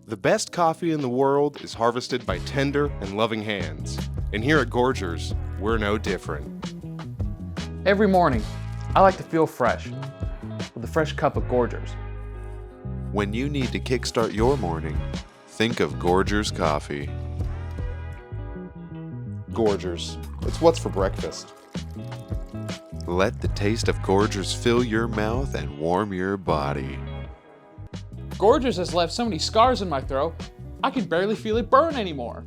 The best coffee in the world is harvested by tender and loving hands. And here at Gorgers, we're no different. Every morning, I like to feel fresh with a fresh cup of Gorgers. When you need to kickstart your morning, think of Gorgers coffee. Gorgers. It's what's for breakfast. Let the taste of Gorgers fill your mouth and warm your body. Gorgers has left so many scars in my throat, I can barely feel it burn anymore.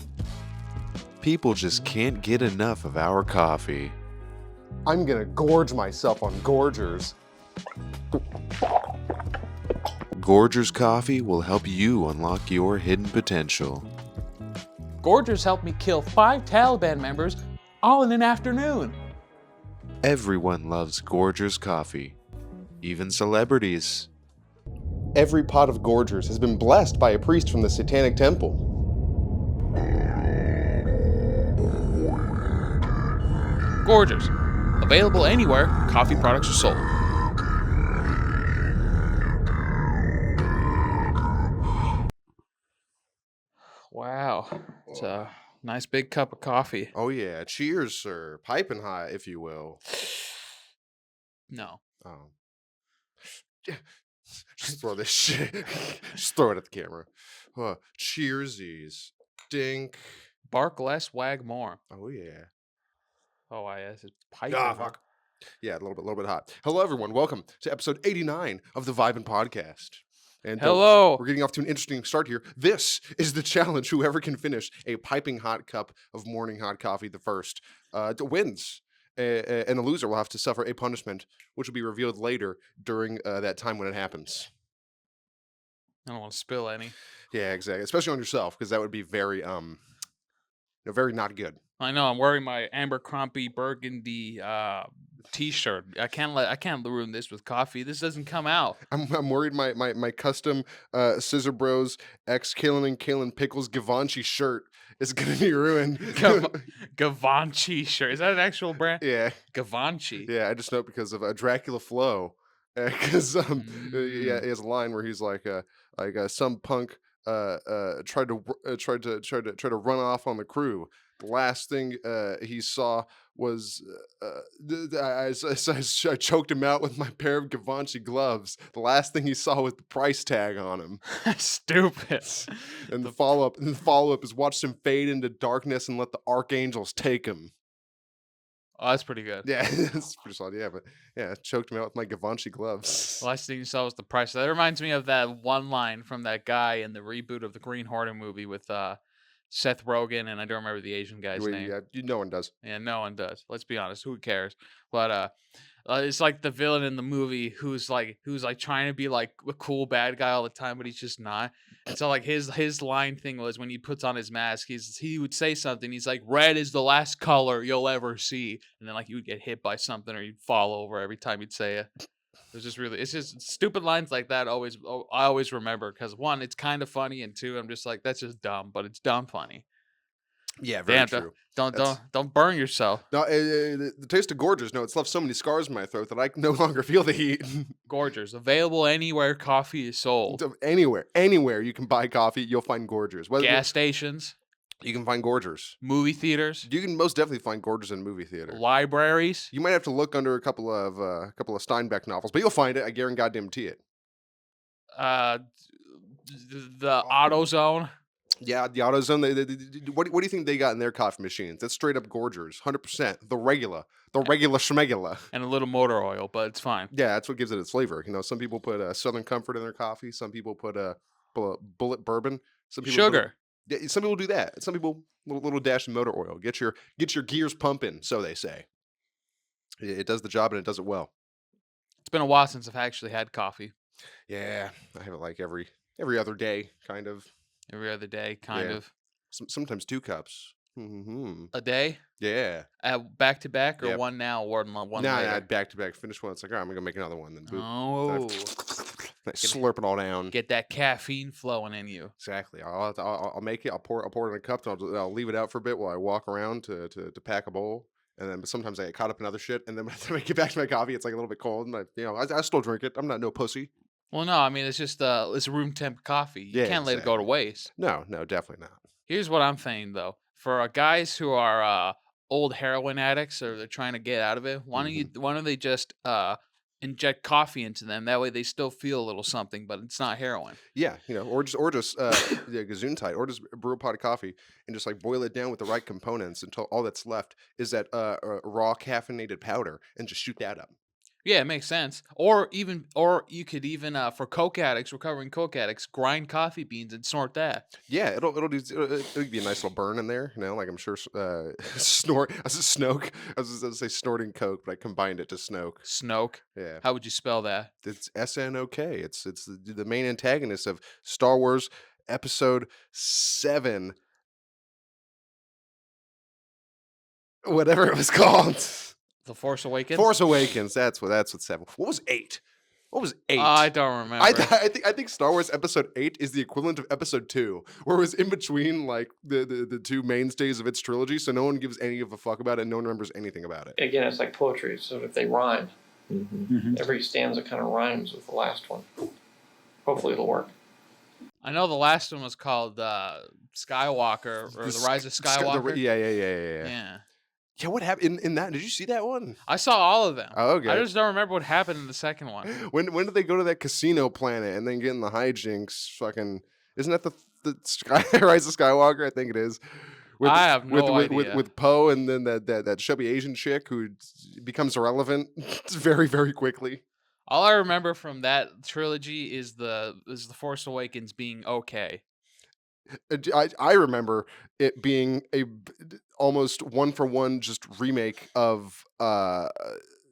People just can't get enough of our coffee. I'm gonna gorge myself on Gorgers. Gorgers coffee will help you unlock your hidden potential. Gorgers helped me kill 5 Taliban members all in an afternoon. Everyone loves Gorgers coffee, even celebrities. Every pot of Gorgers has been blessed by a priest from the Satanic Temple. Gorgers, available anywhere coffee products are sold. Wow, it's a nice big cup of coffee. Oh yeah, cheers, sir. Piping hot, if you will. No. Oh. Just throw this shit. Just throw it at the camera. Cheersies. Dink. Bark less, wag more. Oh yeah. Oh, it's piping. Ah, fuck. Yeah, a little bit hot. Hello, everyone. Welcome to episode 89 of the Vibin podcast. And Hello. we're getting off to an interesting start here. This is the challenge. Whoever can finish a piping hot cup of morning hot coffee the first wins. And the loser will have to suffer a punishment, which will be revealed later during that time when it happens. I don't want to spill any. Yeah, exactly. Especially on yourself, because that would be very, very not good. I know. I'm wearing my Abercrombie burgundy T-shirt. I can't ruin this with coffee. This doesn't come out. I'm worried my custom Scissor Bros X Kalen and Kalen Pickles Givenchy shirt is gonna be ruined. Givenchy shirt. Is that an actual brand? Yeah, Givenchy. yeah. I just know it because of Dracula Flow, because yeah, he has a line where he's like some punk tried to run off on the crew. The last thing he saw was I choked him out with my pair of Givenchy gloves. The last thing he saw was the price tag on him. Stupid. And the follow up is watch him fade into darkness and let the archangels take him. Oh, that's pretty good. Yeah, that's pretty solid. Yeah, but yeah, choked him out with my Givenchy gloves. The last thing you saw was the price. That reminds me of that one line from that guy in the reboot of the Green Hornet movie with Seth Rogen, and I don't remember the Asian guy's name. Yeah, no one does. Yeah, no one does. Let's be honest. Who cares? But it's like the villain in the movie who's like trying to be like a cool bad guy all the time, but he's just not. And so like his line thing was when he puts on his mask, he would say something. He's like, "Red is the last color you'll ever see," and then like he would get hit by something or he'd fall over every time he'd say it. It's just stupid lines like that. I always remember because one, it's kind of funny, and two, I'm just like, that's just dumb, but it's dumb funny. Yeah, very true. Don't burn yourself. No, the taste of Gorgers. No, it's left so many scars in my throat that I no longer feel the heat. Gorgers, available anywhere coffee is sold. Anywhere you can buy coffee, you'll find Gorgers. Gas stations. You can find Gorgers. Movie theaters. You can most definitely find Gorgers in a movie theater. Libraries. You might have to look under a couple of Steinbeck novels, but you'll find it. I guarantee it. The AutoZone. Yeah, the AutoZone. What do you think they got in their coffee machines? That's straight up Gorgers, 100%. The regular schmegula, and a little motor oil, but it's fine. Yeah, that's what gives it its flavor. You know, some people put Southern Comfort in their coffee. Some people put Bullet Bourbon. Some people sugar. Some people do that. Some people little dash of motor oil. Get your gears pumping, so they say. It does the job and it does it well. It's been a while since I've actually had coffee. Yeah, I have it like every other day, kind of. Every other day, kind of. Sometimes 2 cups. Mm-hmm. A day? Yeah. Back to back or one now or one later? Nah, back to back. Finish one. It's like, all right, I'm going to make another one. Then boop. Oh. Slurp it all down. Get that caffeine flowing in you. Exactly. I'll make it. I'll pour it in a cup. And I'll leave it out for a bit while I walk around to pack a bowl. And then sometimes I get caught up in other shit. And then by the time I get back to my coffee, it's like a little bit cold. And I still drink it. I'm not no pussy. Well, no, I mean it's just it's room temp coffee. You Yeah, can't let it go to exactly. waste. No, no, definitely not. Here's what I'm saying though. For guys who are old heroin addicts or they're trying to get out of it, Hmm. why don't they just inject coffee into them? That way they still feel a little something, but it's not heroin. Yeah, or just yeah, gesundheit, or just brew a pot of coffee and just like boil it down with the right components until all that's left is that raw caffeinated powder, and just shoot that up. Yeah, it makes sense. Or you could even for coke addicts, recovering coke addicts, grind coffee beans and snort that. Yeah, it'll be a nice little burn in there, like I'm sure snort. I was Snoke. I was just gonna say snorting coke, but I combined it to Snoke. Snoke. Yeah, How would you spell that? it's SNOK. It's the main antagonist of Star Wars Episode 7, whatever it was called. The Force Awakens? Force Awakens. That's what 7. What was 8? What was 8? I don't remember. I think Star Wars Episode 8 is the equivalent of Episode 2, where it was in between like the two mainstays of its trilogy, so no one gives any of a fuck about it, and no one remembers anything about it. Again, it's like poetry, so if they rhyme, Mhm. every stanza kind of rhymes with the last one. Hopefully it'll work. I know the last one was called Skywalker or The Rise of Skywalker. Yeah. Yeah. Yeah, what happened in that? Did you see that one? I saw all of them. Oh, I okay. just don't remember what happened in the second one. When did they go to that casino planet and then get in the hijinks? Fucking, isn't that the Rise of Skywalker? I think it is. I have no idea. With Poe, and then that chubby Asian chick who becomes irrelevant very, very quickly. All I remember from that trilogy is the Force Awakens being okay. I remember it being almost one for one just remake of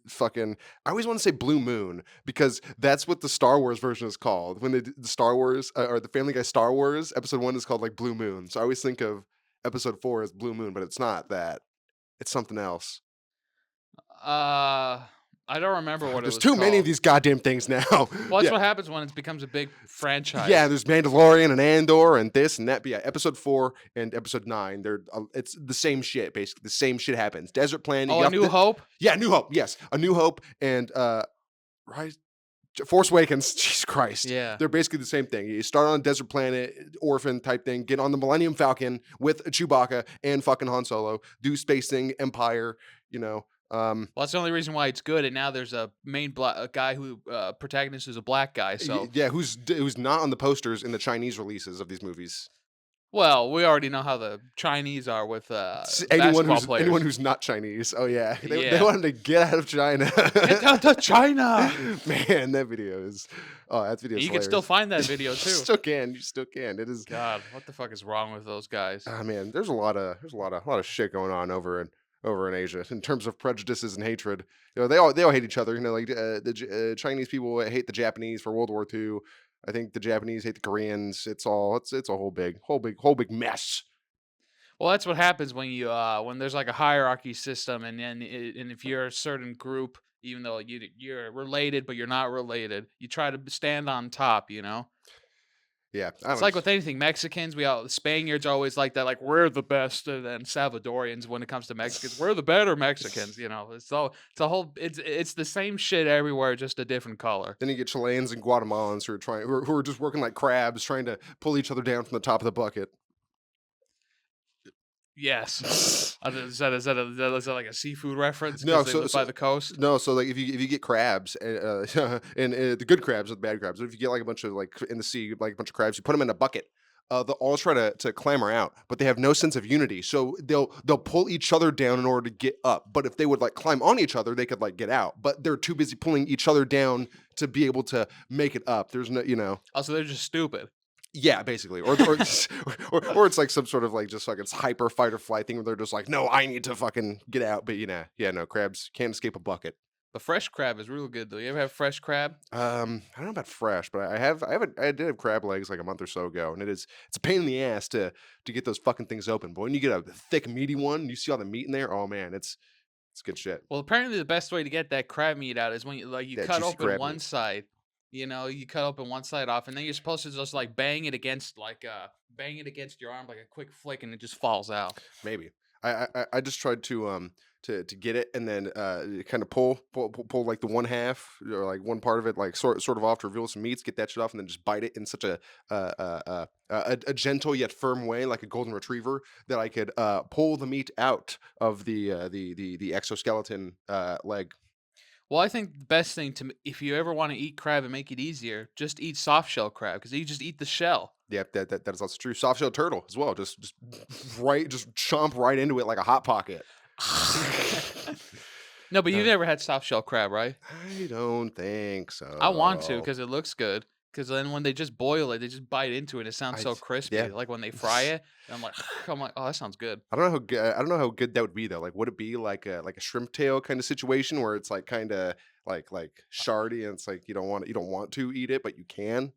fucking, I always want to say Blue Moon, because that's what the Star Wars version is called. When they did the Star Wars or the Family Guy Star Wars Episode 1 is called like Blue Moon. So I always think of Episode 4 as Blue Moon, but it's not that. It's something else. I don't remember what it was There's too many of called. these goddamn things now. Well, that's Yeah. what happens when it becomes a big franchise. Yeah, there's Mandalorian and Andor and this and that. But yeah, Episode 4 and Episode 9, they're it's the same shit. Basically, the same shit happens. Desert Planet. Oh, A New Hope? Yeah, New Hope. Yes, A New Hope and Rise, Force Awakens. Jesus Christ. Yeah. They're basically the same thing. You start on a desert planet, orphan type thing. Get on the Millennium Falcon with Chewbacca and fucking Han Solo. Do space thing, Empire. Well, that's the only reason why it's good. And now there's a main a guy who protagonist is a black guy. So Yeah, who's not on the posters in the Chinese releases of these movies. well, we already know how the Chinese are with Anyone basketball players. who's not Chinese. Oh yeah, they Yeah. want him to get out of China. Get out to China. Man, that video is. Oh, that video. You can still find that video too. You still can. It is. God, what the fuck is wrong with those guys? Ah, man, there's a lot of shit going on over in Asia in terms of prejudices and hatred. They all hate each other. Like the Chinese people hate the Japanese for World War II. I think the Japanese hate the Koreans. It's a whole big mess. Well, that's what happens when you when there's like a hierarchy system, and then and if you're a certain group, even though you're related but you're not related, you try to stand on top. Yeah, It's like with anything. Mexicans, the Spaniards are always like that, like we're the best, and then Salvadorians when it comes to Mexicans, we're the better Mexicans. It's the same shit everywhere, just a different color. Then you get Chileans and Guatemalans who are just working like crabs, trying to pull each other down from the top of the bucket. Yes. Is that like a seafood reference? No, 'Cause they live by the coast. No, so like if you get crabs and the good crabs or the bad crabs, if you get like a bunch of like in the sea, like a bunch of crabs, you put them in a bucket. They'll all try to clamber out, but they have no sense of unity. So they'll pull each other down in order to get up. But if they would like climb on each other, they could like get out. But they're too busy pulling each other down to be able to make it up. There's no. Also, they're just stupid. Yeah, basically, or or it's like some sort of like just fucking hyper fight or flight thing where they're just like, no, I need to fucking get out. But no, crabs can't escape a bucket. But fresh crab is real good though. You ever have fresh crab? I don't know about fresh, but I did have crab legs like a month or so ago, and it's a pain in the ass to get those fucking things open. But when you get a thick meaty one, you see all the meat in there. Oh man, it's good shit. Well, apparently the best way to get that crab meat out is when you That cut juicy open crab one meat. side. You cut open one side off, and then you're supposed to just like bang it against your arm like a quick flick, and it just falls out. Maybe I just tried to to get it, and then kind of pull like the one half or like one part of it, like sort of off to reveal some meats, get that shit off, and then just bite it in such a gentle yet firm way, like a golden retriever, that I could pull the meat out of the exoskeleton leg. Well, I think the best thing if you ever want to eat crab and make it easier, just eat soft shell crab because you just eat the shell. Yep, that is also true. Soft shell turtle as well. Just chomp right into it like a hot pocket. No, but you've Uh, never had soft shell crab, right? I don't think I want to so. because it looks good. Because then when they just boil it, they just bite into it. It sounds I so yeah. crispy. Like when they fry it, and I'm like, oh, that sounds good. I don't know how good. I don't know how good that would be though. Like, would it be like a shrimp tail kind of situation where it's like kind of like shardy and it's like you don't want to eat it, but you can.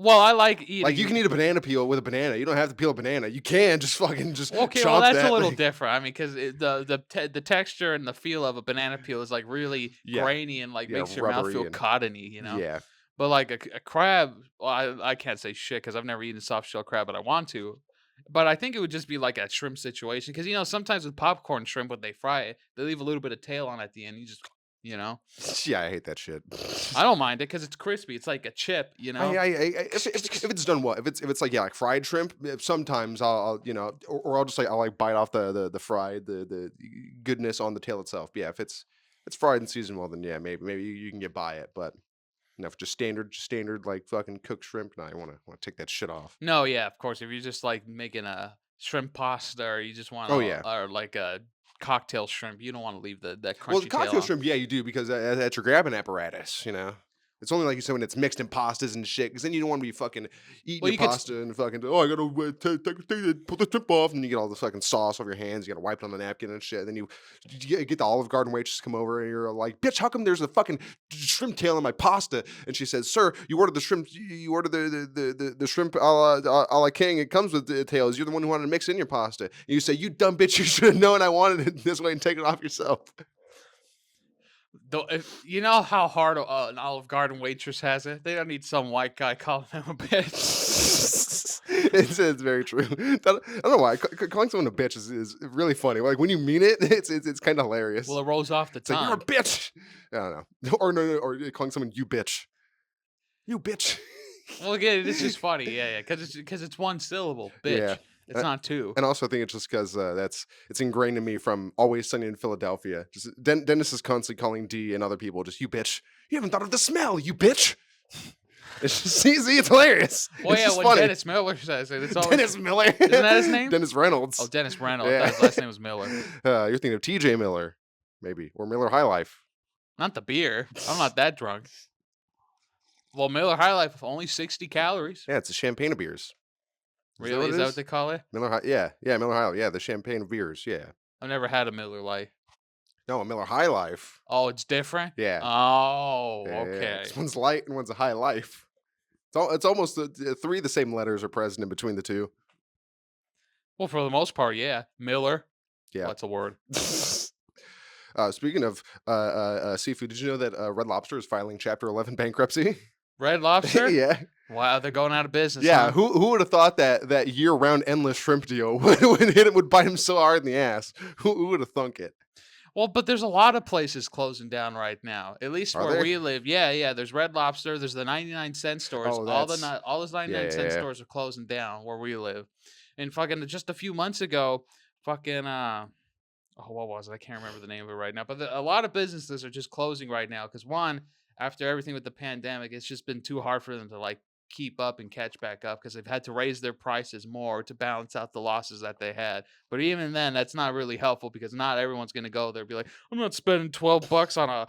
Well, I like Like you can eating. eat a banana peel with a banana. You don't have to peel a banana. You can just fucking just Okay, well, chomp that's a that little thing. different. I mean, because the texture and the feel of a banana peel is like really Yeah, grainy and like yeah, makes your mouth rubbery feel and cottony, you know. yeah. But like a crab, well, I can't say shit because I've never eaten soft shell crab, but I want to. But I think it would just be like a shrimp situation because sometimes with popcorn shrimp when they fry it, they leave a little bit of tail on at the end. You just, you know, Yeah, I hate that shit. I don't mind it because it's crispy. It's like a chip, you know. If it's done well, if it's like like fried shrimp, sometimes I'll or I'll just I'll like bite off the fried the goodness on the tail itself. But yeah, if it's fried and seasoned well, then yeah, maybe you can get by it. But if just standard like fucking cooked shrimp, no, I want to take that shit off. No, yeah, of course. If you're just like making a shrimp pasta or you just want Oh yeah. to, or like a cocktail shrimp, you don't want to leave that Well, the crunchy tail cocktail on. shrimp, yeah, you do because that's your grabbing apparatus. It's only like you said when it's mixed in pastas and shit. Because then you don't want to be fucking eating Well, your you could. pasta and fucking I gotta pull the shrimp off, and you get all the fucking sauce off your hands. You gotta wipe it on the napkin and shit. And then you get the Olive Garden waitress to come over, and you're like, "Bitch, how come there's a fucking shrimp tail in my pasta?" And she says, "Sir, you ordered the shrimp. You ordered the shrimp a la king. It comes with the tails. You're the one who wanted to mix it in your pasta." And you say, "You dumb bitch, you should have known I wanted it this way and taken it off yourself." Though, if you know how hard an Olive Garden waitress has it, they don't need some white guy calling them a bitch. It's very true. I don't know why calling someone a bitch is really funny. Like when you mean it, it's kind of hilarious. Well, it rolls off the It's like you're a tongue. bitch. I don't know, or no, or calling someone you bitch, you bitch. Well, again, it's just funny, yeah, because it's one syllable, Yeah, bitch. It's uh, not two. and also I think it's just because it's ingrained in me from Always Sunny in Philadelphia. Just Dennis is constantly calling D and other people just you bitch. You haven't thought of the smell, you bitch. It's just see, it's hilarious. Well, It's yeah, just when funny. Dennis Miller says it, it's always Dennis Miller. Isn't that his name? Dennis Reynolds. Oh, Dennis Reynolds. I Yeah. thought his last name was Miller. You're thinking of TJ Miller, maybe, or Miller High Life. Not the beer. I'm not that drunk. Well, Miller High Life only 60 calories. Yeah, it's a champagne of beers. Really? Is that what they call it? Miller High? Yeah, Miller High Life. Yeah, the champagne of beers. Yeah. I've never had a Miller Lite. No, a Miller High Life. Oh, it's different? Yeah. Oh, Yeah, okay. This one's light and one's a high life. It's almost three of the same letters are present in between the two. Well, for the most part, yeah. Miller. Yeah. That's a word. Speaking of seafood, did you know that Red Lobster is filing Chapter 11 bankruptcy? Red Lobster? Yeah. Wow, they're going out of business. Yeah, Huh? who would have thought that year-round endless shrimp deal would bite him so hard in the ass? Who would have thunk it? Well, but there's a lot of places closing down right now. At least Are where there? we live. Yeah. There's Red Lobster. There's the 99-cent stores. Oh, all that's those 99-cent yeah. stores are closing down where we live. And fucking just a few months ago, fucking what was it? I can't remember the name of it right now. But a lot of businesses are just closing right now because one, after everything with the pandemic, it's just been too hard for them to like keep up and catch back up because they've had to raise their prices more to balance out the losses that they had. But even then, that's not really helpful because not everyone's going to go there and be like, I'm not spending $12 on a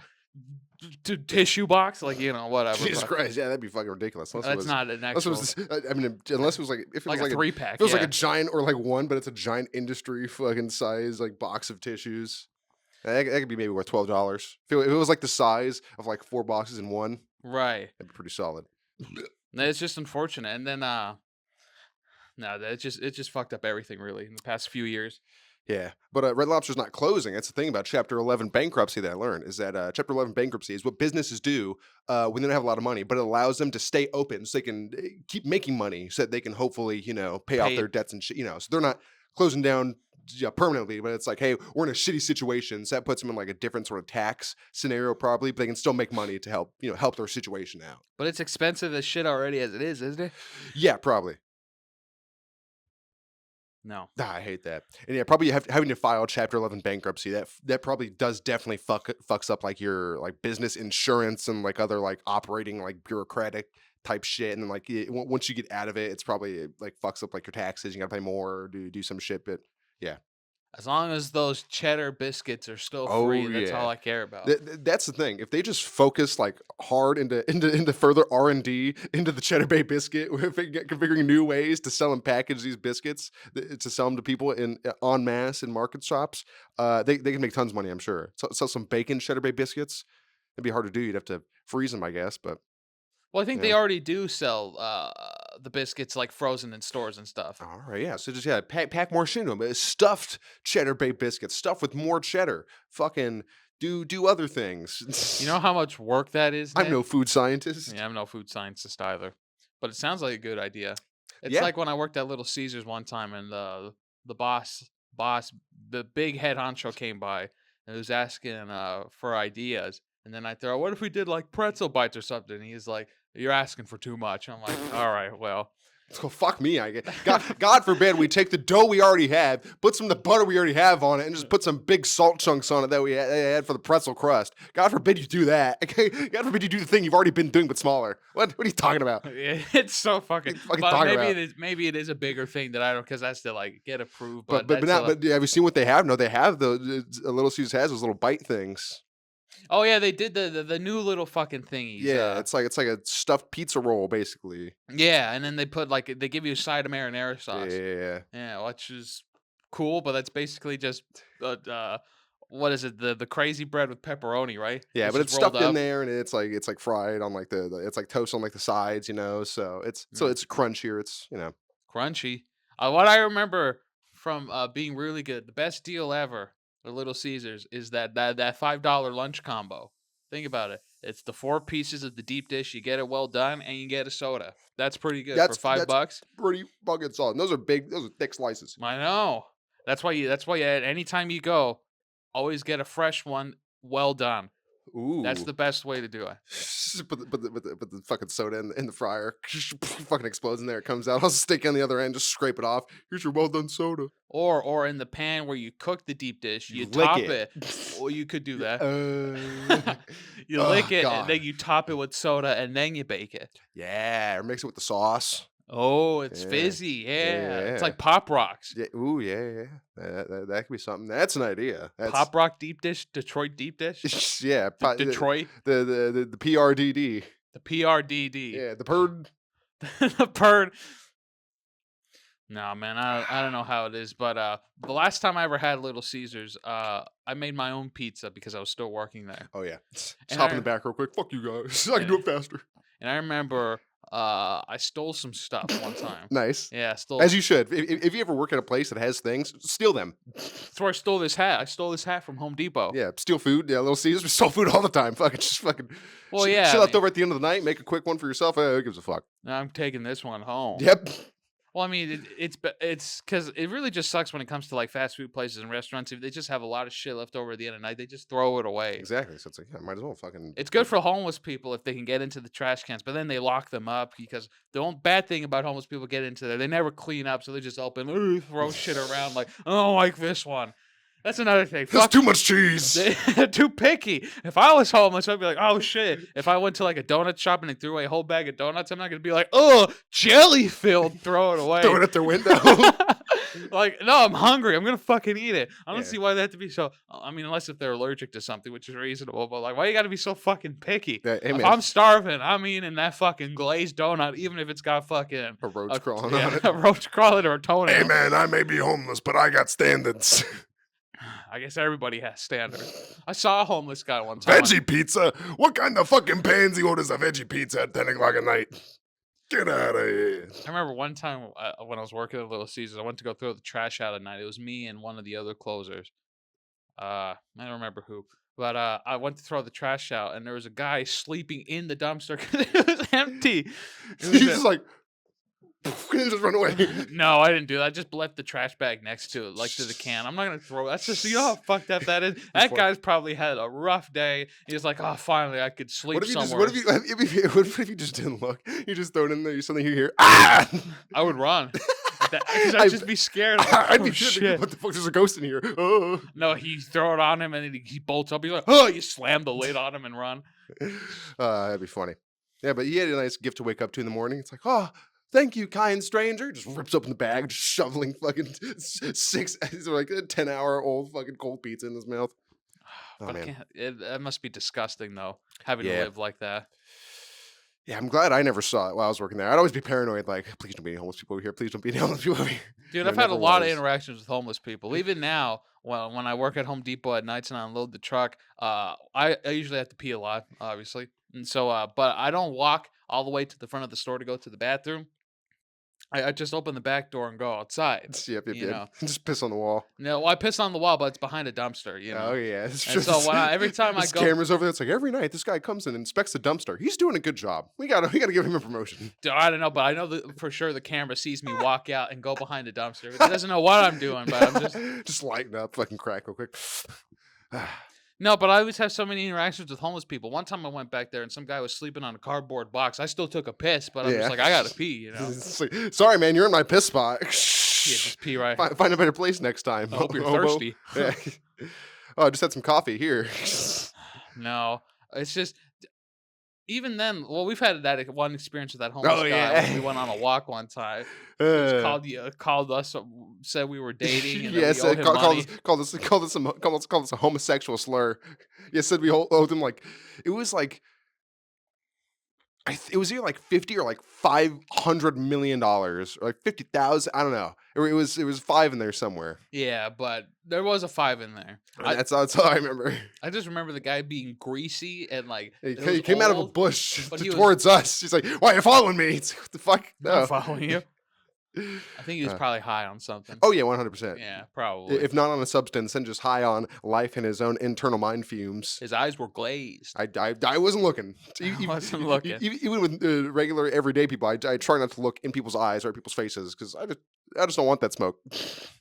tissue box, like whatever. Jesus but Christ, yeah, that'd be fucking ridiculous. that's not an Unless it actual was, I mean, unless it was like if it like was a like 3-pack. if it was like Yeah. a giant or like one, but it's a giant industry fucking size like box of tissues. That could be maybe worth $12. If it was like the size of like 4 boxes in one, Right. that'd be pretty solid. No, it's just unfortunate. And then no, it just fucked up everything really in the past few years. Yeah, but Red Lobster's not closing. That's the thing about Chapter 11 bankruptcy that I learned is that Chapter 11 bankruptcy is what businesses do when they don't have a lot of money, but it allows them to stay open so they can keep making money so that they can hopefully, pay off Pay their debts and shit, so they're not closing down permanently, but it's like, hey, we're in a shitty situation, so that puts them in like a different sort of tax scenario probably, but they can still make money to help help their situation out. But it's expensive as shit already as it is, isn't it? Yeah, probably. No. I hate that. And yeah, probably having to file Chapter 11 bankruptcy. That probably does definitely fucks up like your like business insurance and like other like operating like bureaucratic type shit. And then like once you get out of it, it's probably like fucks up like your taxes. You gotta pay more or do some shit. But yeah. As long as those cheddar biscuits are still Oh free, that's all yeah. I care about. That's the thing. If they just focus like hard into further R&D into the Cheddar Bay biscuit, configuring new ways to sell and package these biscuits to sell them to people in en masse in market shops, they can make tons of money. I'm sure. Sell some bacon Cheddar Bay biscuits. It'd be hard to do. You'd have to freeze them, I guess. But Well, I think they yeah. already do sell the biscuits like frozen in stores and stuff. All right, yeah. So just pack more shit into them. Stuffed Cheddar Bay biscuits, stuffed with more cheddar. Fucking do other things. You know how much work that is, I'm Nick? no food scientist. Yeah, I'm no food scientist either. But it sounds like a good idea. It's Yeah. like when I worked at Little Caesars one time and the boss, the big head honcho came by and was asking for ideas. And then I throw, what if we did like pretzel bites or something? And he's like, you're asking for too much. I'm like, all right, well. So fuck me, I get God forbid we take the dough we already have, put some of the butter we already have on it, and just put some big salt chunks on it that we had for the pretzel crust. God forbid you do that. God forbid you do the thing you've already been doing but smaller. What are you talking about? It's so fucking. Fucking But talking maybe about? maybe it is a bigger thing that I don't because that's to like get approved. But But have you seen what they have? No, they have the Little Caesars has those little bite things. oh yeah, they did the new little fucking thingies. Yeah, it's like a stuffed pizza roll basically. Yeah, and then they put like they give you a side of marinara sauce. Yeah. Yeah, which is cool, but that's basically just what is it? The crazy bread with pepperoni, right? Yeah, but just it's rolled stuffed in up. there and it's like fried on like the it's like toast on like the sides, so it's Mm. it's crunchier. It's Crunchy. What I remember from being really good, the best deal ever at Little Caesars is that $5 lunch combo. Think about it. It's the 4 pieces of the deep dish. You get it well done, and you get a soda. That's pretty good for $5. pretty fucking solid. And those are big, those are thick slices. I know. That's why at any time you go, always get a fresh one, well done. Ooh, That's the best way to do it. put the fucking soda in the fryer. Fucking explodes in there. It comes out. I'll stick on the other end. Just scrape it off. Here's your well done soda. Or in the pan where you cook the deep dish, you Lick top it. it. Or you could do that. You Oh, lick it God. and then you top it with soda and then you bake it. Yeah, or mix it with the sauce. Oh, it's Yeah. fizzy. Yeah. It's Yeah. like Pop Rocks. Yeah. Ooh, yeah. That could be something. That's an idea. That's, Pop Rock deep dish, Detroit deep dish. yeah. Detroit, The PRDD. the PRDD. Yeah, the bird. The bird. No, man, I don't know how it is, but the last time I ever had Little Caesars, I made my own pizza because I was still working there. Oh yeah. Just And hop I- in the back real quick. Fuck you guys. I can do it faster. And I remember I stole some stuff one time. Nice. Yeah, I stole. As you should. If you ever work at a place that has things, steal them. That's where I stole this hat. I stole this hat from Home Depot. Yeah, steal food. Yeah, Little Caesars. We stole food all the time. Fucking. Well, shit- yeah, Shit I left mean- over at the end of the night. Make a quick one for yourself. Who gives a fuck? I'm taking this one home. Yep. Well, I mean, it's because it really just sucks when it comes to like fast food places and restaurants. If they just have a lot of shit left over at the end of the night, they just throw it away. Exactly. So it's like, yeah, might as well fucking. It's good for homeless people if they can get into the trash cans, but then they lock them up because the only bad thing about homeless people get into there, they never clean up, so they just open, throw shit around like, I don't like this one. That's another thing. That's Fuck too much cheese. They're too picky. If I was homeless, I'd be like, oh shit. If I went to like a donut shop and they threw away a whole bag of donuts, I'm not gonna be like, oh, jelly filled, throw it away. Throw it at their window. Like, no, I'm hungry. I'm gonna fucking eat it. I don't Yeah. see why they have to be so. I mean, unless if they're allergic to something, which is reasonable. But like, why you gotta be so fucking picky? Yeah, hey, If man. I'm starving, I'm eating that fucking glazed donut, even if it's got fucking A roach crawling yeah, on it. a roach crawling or a toenail. Hey man, I may be homeless, but I got standards. I guess everybody has standards. I saw a homeless guy one time. Veggie pizza? What kind of fucking pansy orders a veggie pizza at 10 o'clock at night? Get out of here. I remember one time when I was working at Little Caesars, I went to go throw the trash out at night. It was me and one of the other closers. I don't remember who, but I went to throw the trash out, and there was a guy sleeping in the dumpster because it was empty. It was He's a- just like, just run away. No, I didn't do that. I just left the trash bag next to it, like to the can. I'm not gonna throw. That's just you know how fucked up that is. That guy's probably had a rough day. He's like, oh, finally I could sleep What if you somewhere. what if you just didn't look? You just throw it in there. You suddenly hear ah. I would run. Because I'd just be scared. I'd be Oh, shit. What the fuck? There's a ghost in here. Oh. No, he throw it on him and then he bolts up. He's like, oh, you slam the lid on him and run. That'd be funny. Yeah, but he had a nice gift to wake up to in the morning. It's like, oh, thank you, kind stranger. Just rips open the bag, just shoveling fucking 10-hour-old fucking cold pizza in his mouth. Oh, But man. that must be disgusting, though, having Yeah. to live like that. Yeah, I'm glad I never saw it while I was working there. I'd always be paranoid, like, please don't be any homeless people over here. Please don't be any homeless people over here. Dude, There I've had a never lot of was. interactions with homeless people. Even now, when I work at Home Depot at nights and I unload the truck, I usually have to pee a lot, obviously. And so, but I don't walk all the way to the front of the store to go to the bathroom. I just open the back door and go outside. Yep. You know. Just piss on the wall. No, I piss on the wall, but it's behind a dumpster. You know. Oh, yeah. It's And so every time I there's go, cameras over there. It's like every night this guy comes and inspects the dumpster. He's doing a good job. We gotta give him a promotion. I don't know, but I know that for sure the camera sees me walk out and go behind a dumpster. It doesn't know what I'm doing, but I'm just lighten up, fucking crack real quick. No, but I always have so many interactions with homeless people. One time I went back there and some guy was sleeping on a cardboard box. I still took a piss, but I'm just like, I gotta pee, you know? It's like, sorry, man, you're in my piss spot. Yeah, just pee right. Find a better place next time. I hope you're hobo. thirsty. Yeah. Oh, I just had some coffee here. No, it's just even then. Well, we've had that one experience with that homeless Oh, guy. yeah. When we went on a walk one time. He just called us, said we were dating, and yes, we owed him money. called us a homosexual slur. Yeah, said we owed him like it was like it was either like 50 or like $500 million or like 50,000. I don't know. It was five in there somewhere. Yeah, but there was a 5 in there. And that's all I remember. I just remember the guy being greasy and like He came out of a old, bush but he was- towards us. He's like, "Why are you following me?" It's like, what the fuck? I'm No. following you. I think he was probably high on something. Oh yeah, 100%. Yeah, probably. If not on a substance, then just high on life and his own internal mind fumes. His eyes were glazed. I wasn't looking. I wasn't looking. Even with regular everyday people, I try not to look in people's eyes or people's faces because I just don't want that smoke.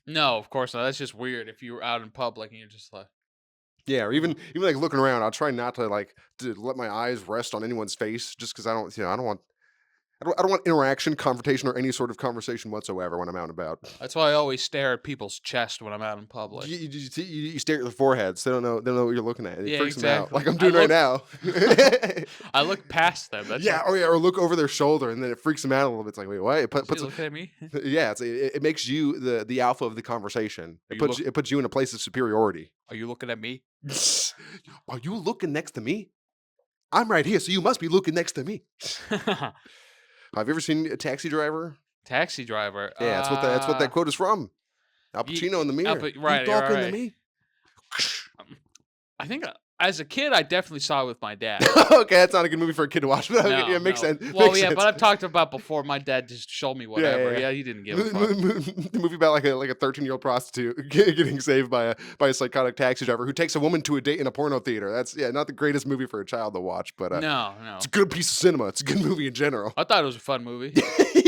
No, of course not. That's just weird if you were out in public and you're just like, Yeah, or even like looking around, I'll try not to to let my eyes rest on anyone's face just because I don't want. I don't want interaction, confrontation, or any sort of conversation whatsoever when I'm out and about. that's why I always stare at people's chest when I'm out in public. You stare at their foreheads. They don't know what you're looking at. It Yeah, freaks them out, exactly. like I'm doing right now. I look past them. That's Yeah, or look over their shoulder, and then it freaks them out a little bit. It's like, wait, what? It Is he puts looking at me? yeah, it makes you the alpha of the conversation. Are It you puts you in a place of superiority. Are you looking at me? Are you looking next to me? I'm right here, so you must be looking next to me. Have you ever seen a Taxi Driver? Taxi driver. Yeah, that's what that quote is from. Al Pacino in the mirror. right, You right, talking right. to me? I think as a kid, I definitely saw it with my dad. Okay, that's not a good movie for a kid to watch, but No, yeah, it makes no. sense. Well, Makes yeah, sense. but I've talked about before. My dad just showed me whatever. yeah. Yeah, he didn't give a fuck. The movie about like a 13-year-old prostitute getting saved by a psychotic taxi driver who takes a woman to a date in a porno theater. That's not the greatest movie for a child to watch, but No. it's a good piece of cinema. It's a good movie in general. I thought it was a fun movie.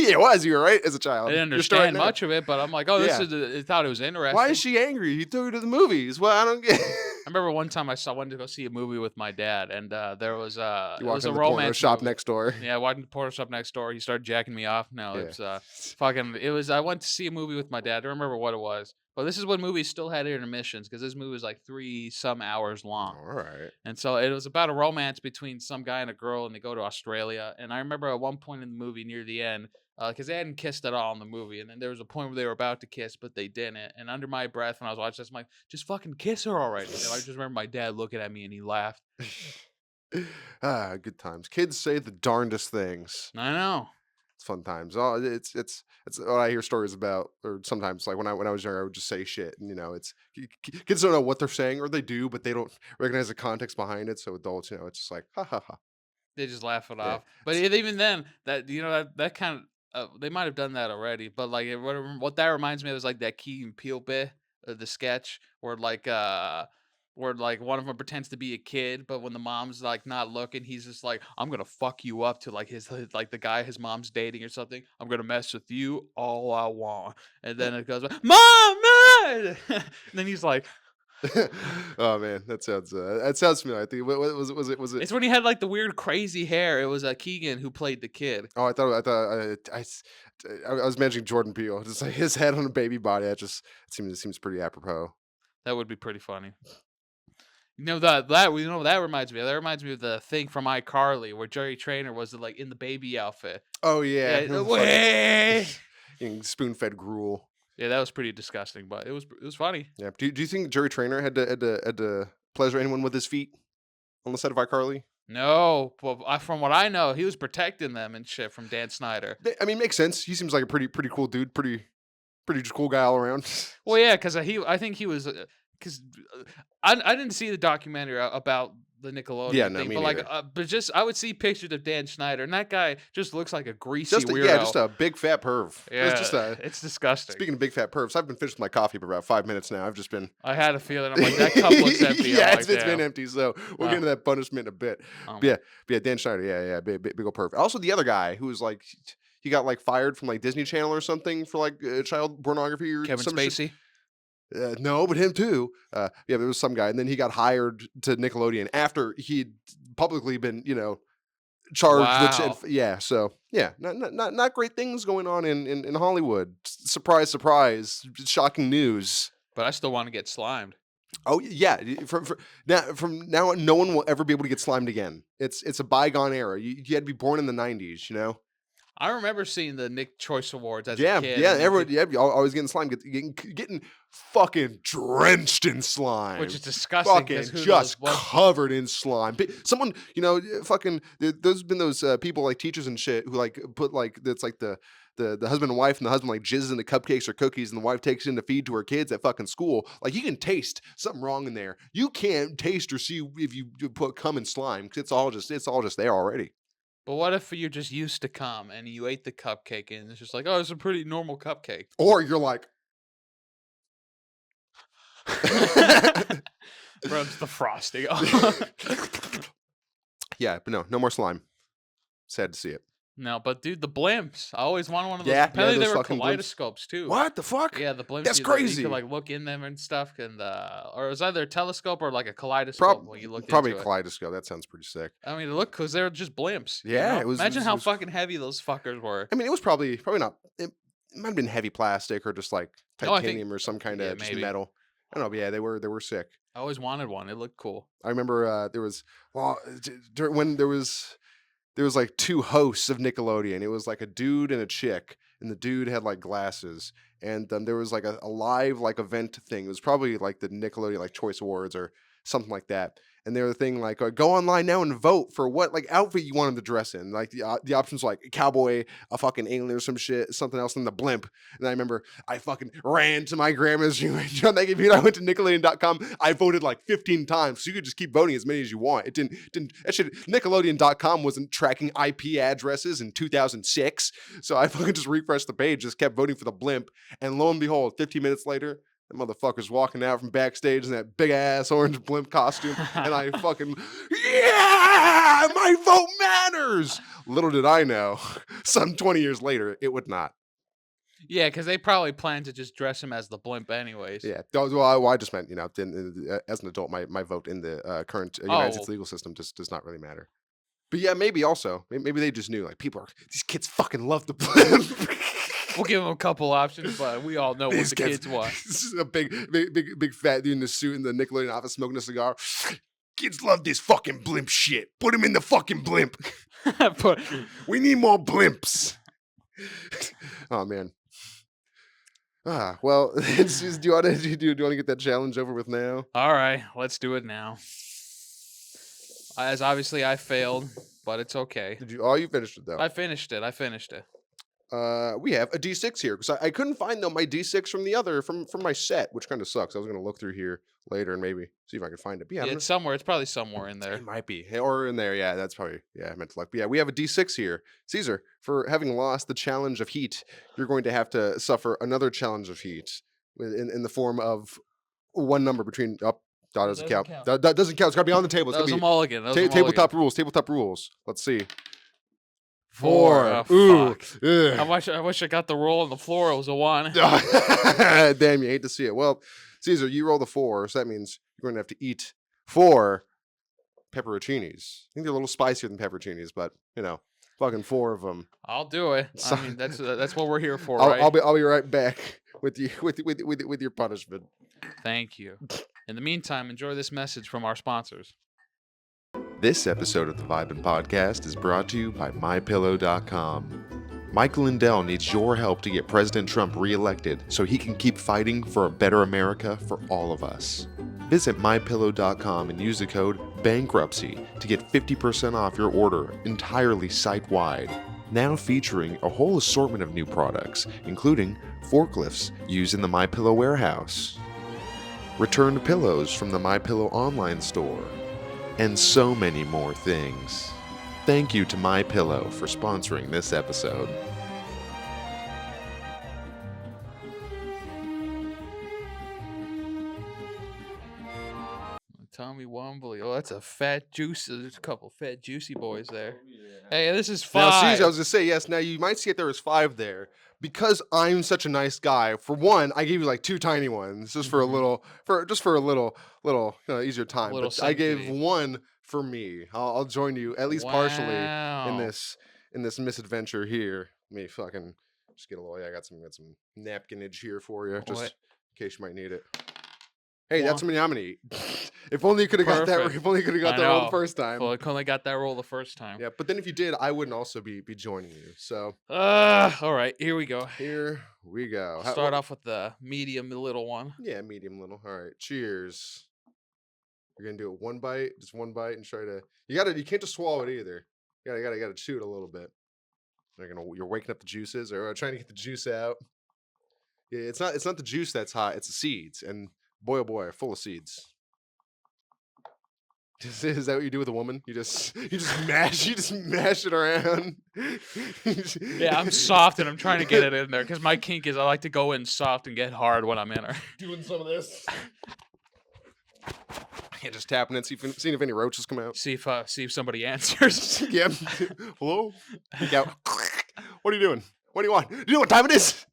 Yeah, it was. You were right as a child. I didn't You're starting understand now. much of it, but I'm like, oh, I thought it was interesting. Why is she angry? He took her to the movies. Well, I don't get. I remember one time I wanted to go see a movie with my dad, and there was You it walk was in a the porno romance shop movie. next door. Yeah, walking to the porno shop next door. He started jacking me off. No, Yeah. it was fucking. It was. I went to see a movie with my dad. I don't remember what it was, but this is when movies still had intermissions because this movie was like 3-some hours long. All right. And so it was about a romance between some guy and a girl, and they go to Australia. And I remember at one point in the movie, near the end, because they hadn't kissed at all in the movie, and then there was a point where they were about to kiss, but they didn't. And under my breath, when I was watching this, I'm like, just fucking kiss her already. And I just remember my dad looking at me, and he laughed. Good times. Kids say the darndest things. I know. It's fun times. Oh, it's what I hear stories about, or sometimes like when I was younger, I would just say shit, and it's kids don't know what they're saying, or they do, but they don't recognize the context behind it. So adults, it's just like ha ha ha. They just laugh it Yeah. off. But even then, that kind of they might have done that already. But like what that reminds me of is like that Key and Peele bit, the sketch where like where like one of them pretends to be a kid, but when the mom's like not looking, he's just like, "I'm gonna fuck you up," to like his like the guy his mom's dating or something. "I'm gonna mess with you all I want," and then it goes, "Mom, Mom!" and then he's like, Oh man, that sounds familiar. I think what was it? it's when he had like the weird crazy hair. It was Keegan who played the kid. Oh, I was mentioning Jordan Peele, just like his head on a baby body. It seems pretty apropos. That would be pretty funny. That reminds me. That reminds me of the thing from iCarly where Jerry Trainer was like in the baby outfit. Oh yeah, Yeah, way. eating spoon-fed gruel. Yeah, that was pretty disgusting, but it was funny. Yeah. Do you think Jerry Trainer had to pleasure anyone with his feet on the set of iCarly? No, but from what I know, he was protecting them and shit from Dan Snyder. I mean, makes sense. He seems like a pretty cool dude. Pretty just cool guy all around. Well, yeah, because I think he was because I didn't see the documentary about the Nickelodeon Yeah, no, thing, me but like, neither. but just I would see pictures of Dan Schneider, and that guy just looks like a greasy Just weirdo. just a big fat perv. Yeah, It's just a. it's disgusting. Speaking of big fat pervs, I've been finished with my coffee for about 5 minutes now. I've just been. I had a feeling. I'm like, that cup looks empty. Yeah, I'm it's like, been damn. empty. So we'll Wow. get into that punishment in a bit. Um, But yeah, Dan Schneider. Yeah, big old perv. Also, the other guy who was like, he got like fired from like Disney Channel or something for like child pornography or Kevin some shit. Spacey. No, but him too. Yeah, there was some guy, and then he got hired to Nickelodeon after he'd publicly been, charged with. Wow. Yeah, so yeah, not great things going on in Hollywood. Surprise, surprise, shocking news. But I still want to get slimed. Oh yeah, from now on, no one will ever be able to get slimed again. It's a bygone era. You had to be born in the '90s, I remember seeing the Nick Choice Awards as Yeah, a kid. yeah, and everyone, yeah, always getting slime, getting fucking drenched in slime, which is disgusting. fucking 'Cause who just knows what- covered in slime. Someone, fucking. There's been those people like teachers and shit who like put like that's like the husband and wife, and the husband like jizzes in the cupcakes or cookies, and the wife takes it in to feed to her kids at fucking school. Like you can taste something wrong in there. You can't taste or see if you put cum in slime because it's all just there already. But what if you're just used to cum and you ate the cupcake and it's just like, oh, it's a pretty normal cupcake. Or you're like. Rubs the frosting. Yeah, but no more slime. Sad to see it. No, but dude, the blimps. I always wanted one of those. Yeah, Apparently those they were fucking blimps. kaleidoscopes too. What the fuck? Yeah, the blimps. That's you crazy. could like look in them and stuff, and or it was either a telescope or like a kaleidoscope when you looked Probably into a kaleidoscope. That sounds pretty sick. it. I mean, look, because they were just blimps. Yeah, it was. Imagine it how was, fucking heavy those fuckers were. I mean, it was probably not. It might have been heavy plastic or just like No, I think- titanium or some kind of just maybe. metal. I don't know, but yeah, they were sick. I always wanted one. It looked cool. I remember there was when there was like two hosts of Nickelodeon. It was like a dude and a chick, and the dude had like glasses, and there was like a live like event thing. It was probably like the Nickelodeon like Choice Awards or something like that. And they were the thing like go online now and vote for what like outfit you want him to dress in. Like the options like a cowboy, a fucking alien or some shit, something else, and the blimp. And I remember I fucking ran to my grandma's. I went to Nickelodeon.com. I voted like 15 times, so you could just keep voting as many as you want. It didn't that shit. Nickelodeon.com wasn't tracking IP addresses in 2006, so I fucking just refreshed the page, just kept voting for the blimp, and lo and behold, 15 minutes later. That motherfucker's walking out from backstage in that big ass orange blimp costume, and I fucking my vote matters. Little did I know, some 20 years later, it would not. Yeah, because they probably planned to just dress him as the blimp anyways. Yeah, well, I just meant as an adult, my vote in the current United States legal system does not really matter. But yeah, maybe they just knew like these kids fucking love the blimp. We'll give them a couple options, but we all know what the kids want. This is a big fat dude in the suit in the Nickelodeon office smoking a cigar. Kids love this fucking blimp shit. Put him in the fucking blimp. We need more blimps. Oh man. Well, do you want to get that challenge over with now? All right, let's do it now. As obviously I failed, but it's okay. Did you? Oh, you finished it though. I finished it. We have a D6 here because I couldn't find my D6 from my set, which kind of sucks. I was gonna look through here later and maybe see if I could find it. But Yeah, it's somewhere. It's probably somewhere in there. It might be or in there. Yeah, that's probably I meant to look. But yeah, we have a D6 here. Caesar, for having lost the challenge of heat, you're going to have to suffer another challenge of heat in the form of one number between up That doesn't count. That doesn't count. It's got to be on the table. It's That got was to a be mulligan. That was a tabletop mulligan. rules. Tabletop rules. Let's see. 4. 4. Oh, Ooh. fuck. Ugh. I wish I got the roll on the floor. It was a 1. Damn, you hate to see it. Well, Caesar, you roll the 4, so that means you're going to have to eat 4 pepperoncinis. I think they're a little spicier than pepperoncinis, but fucking 4 of them. I'll do it. So- I mean, that's what we're here for, I'll, right? I'll be right back with you with your punishment. Thank you. In the meantime, enjoy this message from our sponsors. This episode of the Vibin Podcast is brought to you by MyPillow.com. Michael Lindell needs your help to get President Trump reelected so he can keep fighting for a better America for all of us. Visit MyPillow.com and use the code BANKRUPTCY to get 50% off your order entirely site-wide. Now featuring a whole assortment of new products, including forklifts used in the MyPillow warehouse, returned pillows from the MyPillow online store, and so many more things. Thank you to MyPillow for sponsoring this episode. Tommy Wombly. Oh, that's a fat juice. There's a couple fat juicy boys there. Oh, Hey, this is Now, 5. Caesar, I was gonna say yes. Now you might see it there was 5 there because I'm such a nice guy. For one, I gave you like 2 tiny ones just for a little, easier time. Little But I gave sympathy. 1 for me. I'll join you at least partially in Wow. this misadventure here. Let me fucking just get a little. Yeah, I got some napkinage here for you, just What? in case you might need it. Hey, Well- that's something I'm gonna eat. If only you could have got that. Perfect. If only you could have got I that roll know. the first time. Well, I only got that roll the first time. Yeah, but then if you did, I wouldn't also be joining you. So All right, here we go. here we go. Start off with the medium, the little one. Yeah, medium little. All right, cheers. You're gonna do it 1 bite, just 1 bite, and try to. You can't just swallow it either. You gotta chew it a little bit. You're waking up the juices or trying to get the juice out. Yeah, it's not the juice that's hot. It's the seeds, and boy oh boy, full of seeds. Is that what you do with a woman? You just mash it around. Yeah, I'm soft and I'm trying to get it in there because my kink is I like to go in soft and get hard when I'm in her. Doing some of this. Yeah, just tapping it, seeing if any roaches come out. See if somebody answers. Yep. Hello? Peek out. What are you doing? What do you want? Do you know what time it is?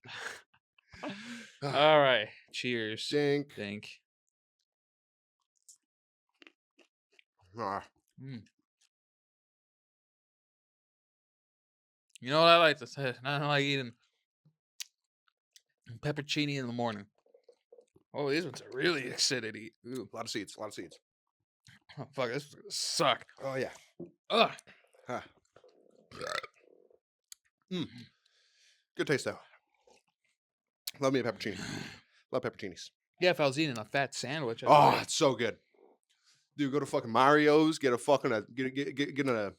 All right, cheers. Dink. Think. Ah. You know what I like to say? I don't like eating peppercini in the morning. Oh, these ones are really acidity. Ooh, A lot of seeds. A lot of seeds. oh, fuck, this is gonna suck. Oh yeah. Ugh. Ah. Good taste though. Love me a peppercini. Love pepperoncinis. Yeah, if I was eating a fat sandwich. I'd Oh, like- it's so good. Dude, go to fucking Mario's, get a fucking get a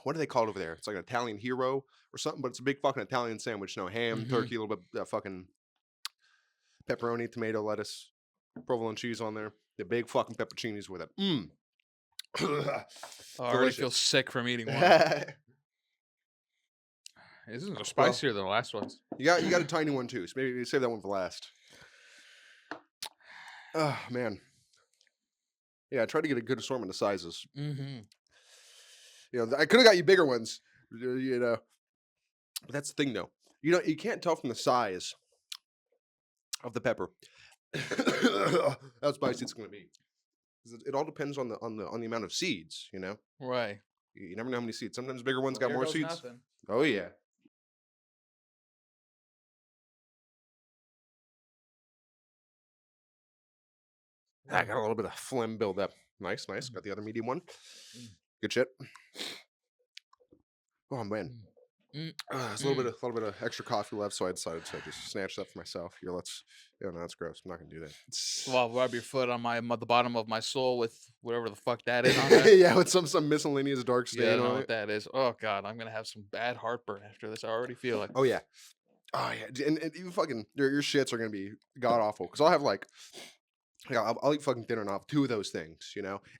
what do they call it over there? It's like an Italian hero or something, but it's a big fucking Italian sandwich. No ham, Mhm. turkey, a little bit fucking pepperoni, tomato, lettuce, provolone cheese on there. The big fucking pepperoncinis with it. Oh, I already feel delicious. sick from eating one. you This is spicier than the last ones. got a tiny one too, so maybe save that one for last. Oh man. Yeah, I tried to get a good assortment of sizes. Mm-hmm. I could have got you bigger ones, But that's the thing, though. You can't tell from the size of the pepper how spicy it's going to be. 'Cause it all depends on the amount of seeds. Right. You never know how many seeds. Sometimes bigger ones got Here more goes seeds. nothing. Oh yeah. I got a little bit of phlegm build up. Nice. Got the other medium one. Good shit. Oh man. There's a little bit of extra coffee left, so I decided to just snatch that for myself. Here, let's. Yeah, no, that's gross. I'm not gonna do that. Well, rub your foot on the bottom of my soul with whatever the fuck that is on there. Yeah, with some miscellaneous dark Yeah, I stain know on what it. that is. Oh god, I'm gonna have some bad heartburn after this. I already feel like. Oh yeah. Oh yeah, and you fucking your shits are gonna be god awful because I'll have like Yeah, I'll eat fucking dinner and I'll have 2 of those things,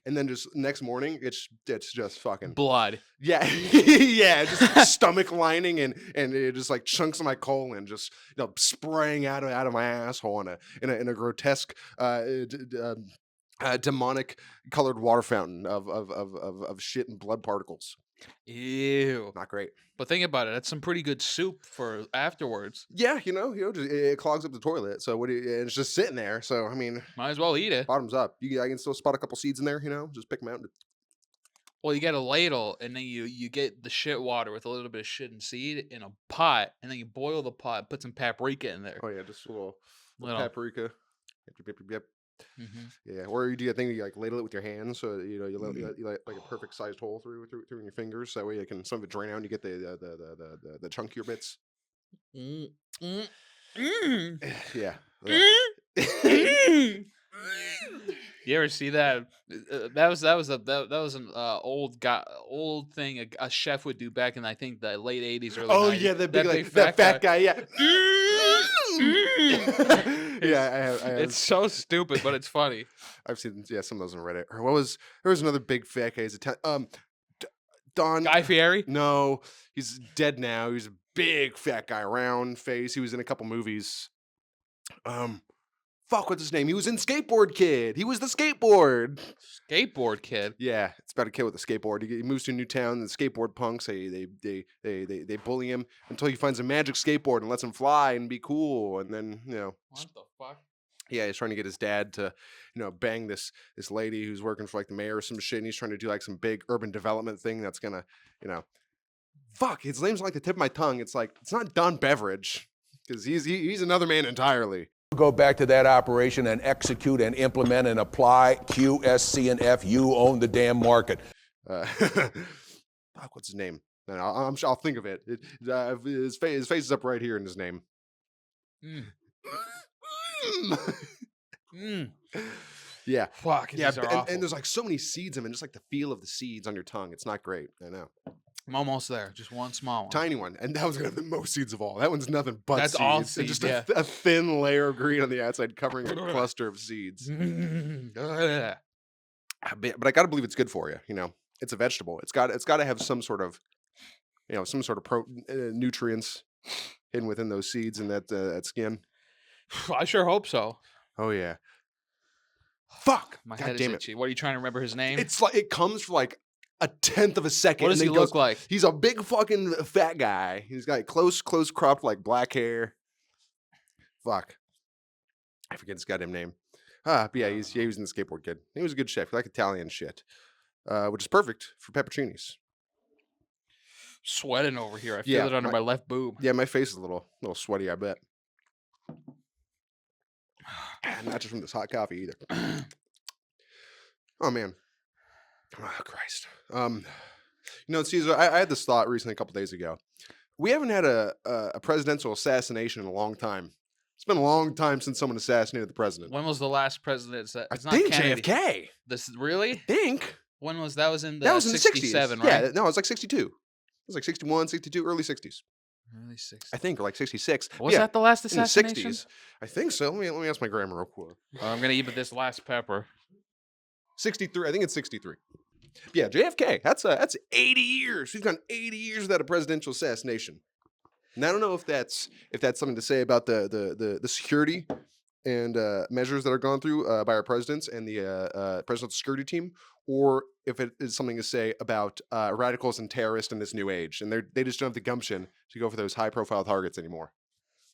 and then just next morning, it's just fucking Blood. yeah, yeah, just stomach lining and it just like chunks of my colon just spraying out of my asshole in a grotesque demonic colored water fountain of shit and blood particles. Ew. Not great. But think about it. That's some pretty good soup for afterwards. Yeah, just, it clogs up the toilet. So and it's just sitting there. So I mean, Might as well eat it. bottoms up. I can still spot a couple seeds in there. Just pick them out. Well, you get a ladle, and then you get the shit water with a little bit of shit and seed in a pot, and then you boil the pot, put some paprika in there. Oh yeah, just a little Little. paprika. Yep. Mm-hmm. Yeah, or you do a thing you like ladle it with your hands, so you let like a perfect sized hole through in your fingers. That way you can some of it drain out and you get the chunkier bits. Mm. Mm. Mm. Yeah. Mm. You ever see that? That was an old thing a chef would do back in I think the late '80s, early Oh 90s. yeah, that big like fat that fat guy. Yeah. Mm. Yeah, I have. It's so stupid, but it's funny. I've seen some of those on Reddit. Or there was another big fat guy. He's Don Guy Fieri. No, he's dead now. He's a big fat guy, round face. He was in a couple movies. Fuck, what's his name? He was in Skateboard Kid. He was the skateboard. Skateboard Kid. Yeah, it's about a kid with a skateboard. He moves to a new town, and the skateboard punks they bully him until he finds a magic skateboard and lets him fly and be cool. And then What the fuck? yeah, he's trying to get his dad to bang this lady who's working for like the mayor or some shit, and he's trying to do like some big urban development thing that's gonna fuck. His name's like the tip of my tongue. It's like it's not Don Beveridge because he's another man entirely. Go back to that operation and execute and implement and apply QSC&F. You own the damn market. Fuck, what's his name? And I'm sure I'll think of it. His face is up right here in his name. Mm. Mm. Yeah. Fuck. Yeah, These are and awful. there's like so many seeds in them, and just like the feel of the seeds on your tongue. It's not great. I know. I'm almost there. Just one small one. Tiny one, and that one's gonna have the most seeds of all. That one's nothing but That's seeds. all And seeds, just yeah. a thin layer of green on the outside, covering a cluster of seeds. Mm. But I gotta believe it's good for you. It's a vegetable. It's got to have some sort of, nutrients hidden within those seeds and that skin. I sure hope so. Oh yeah. Fuck. My God head damn is it. itchy. What are you trying to remember his name? It's like it comes for like a tenth of a second. What does and he then look like? He's a big fucking fat guy. He's got close cropped like black hair. Fuck. I forget his goddamn name. But yeah, he was in the Skateboard Kid. He was a good chef. He liked Italian shit, which is perfect for pepperoncinis. Sweating over here. I feel Yeah, it under my left boob. Yeah, my face is a little sweaty, I bet. Not just from this hot coffee either. Oh man. Oh Christ. Caesar, I had this thought recently a couple days ago. We haven't had a presidential assassination in a long time. It's been a long time since someone assassinated the president. When was the last president? I It's not think Kennedy. JFK. This really? Think. When was that? Was in the That was in the 60s. 67, right? Yeah, no, it was like 62. It was like 61, 62, early 60s. Early 60s. I think, or like 66. Was Yeah, that the last in the assassination? 60s. I think so. Let me ask my grandma real quick. I'm gonna eat this last pepper. 63. I think it's 63. Yeah, JFK. That's 80 years. We've gone 80 years without a presidential assassination. And I don't know if that's something to say about the security and measures that are gone through by our presidents and the presidential security team, or if it is something to say about radicals and terrorists in this new age, and they just don't have the gumption to go for those high-profile targets anymore.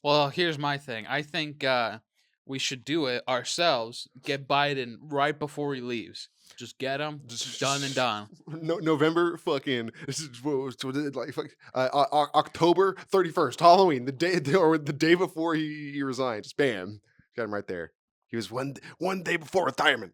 Well, here's my thing. I think we should do it ourselves. Get Biden right before he leaves. Just get him. Just done and done. November fucking October 31st, Halloween, the day before he resigned. Just bam, got him right there. He was one day before retirement,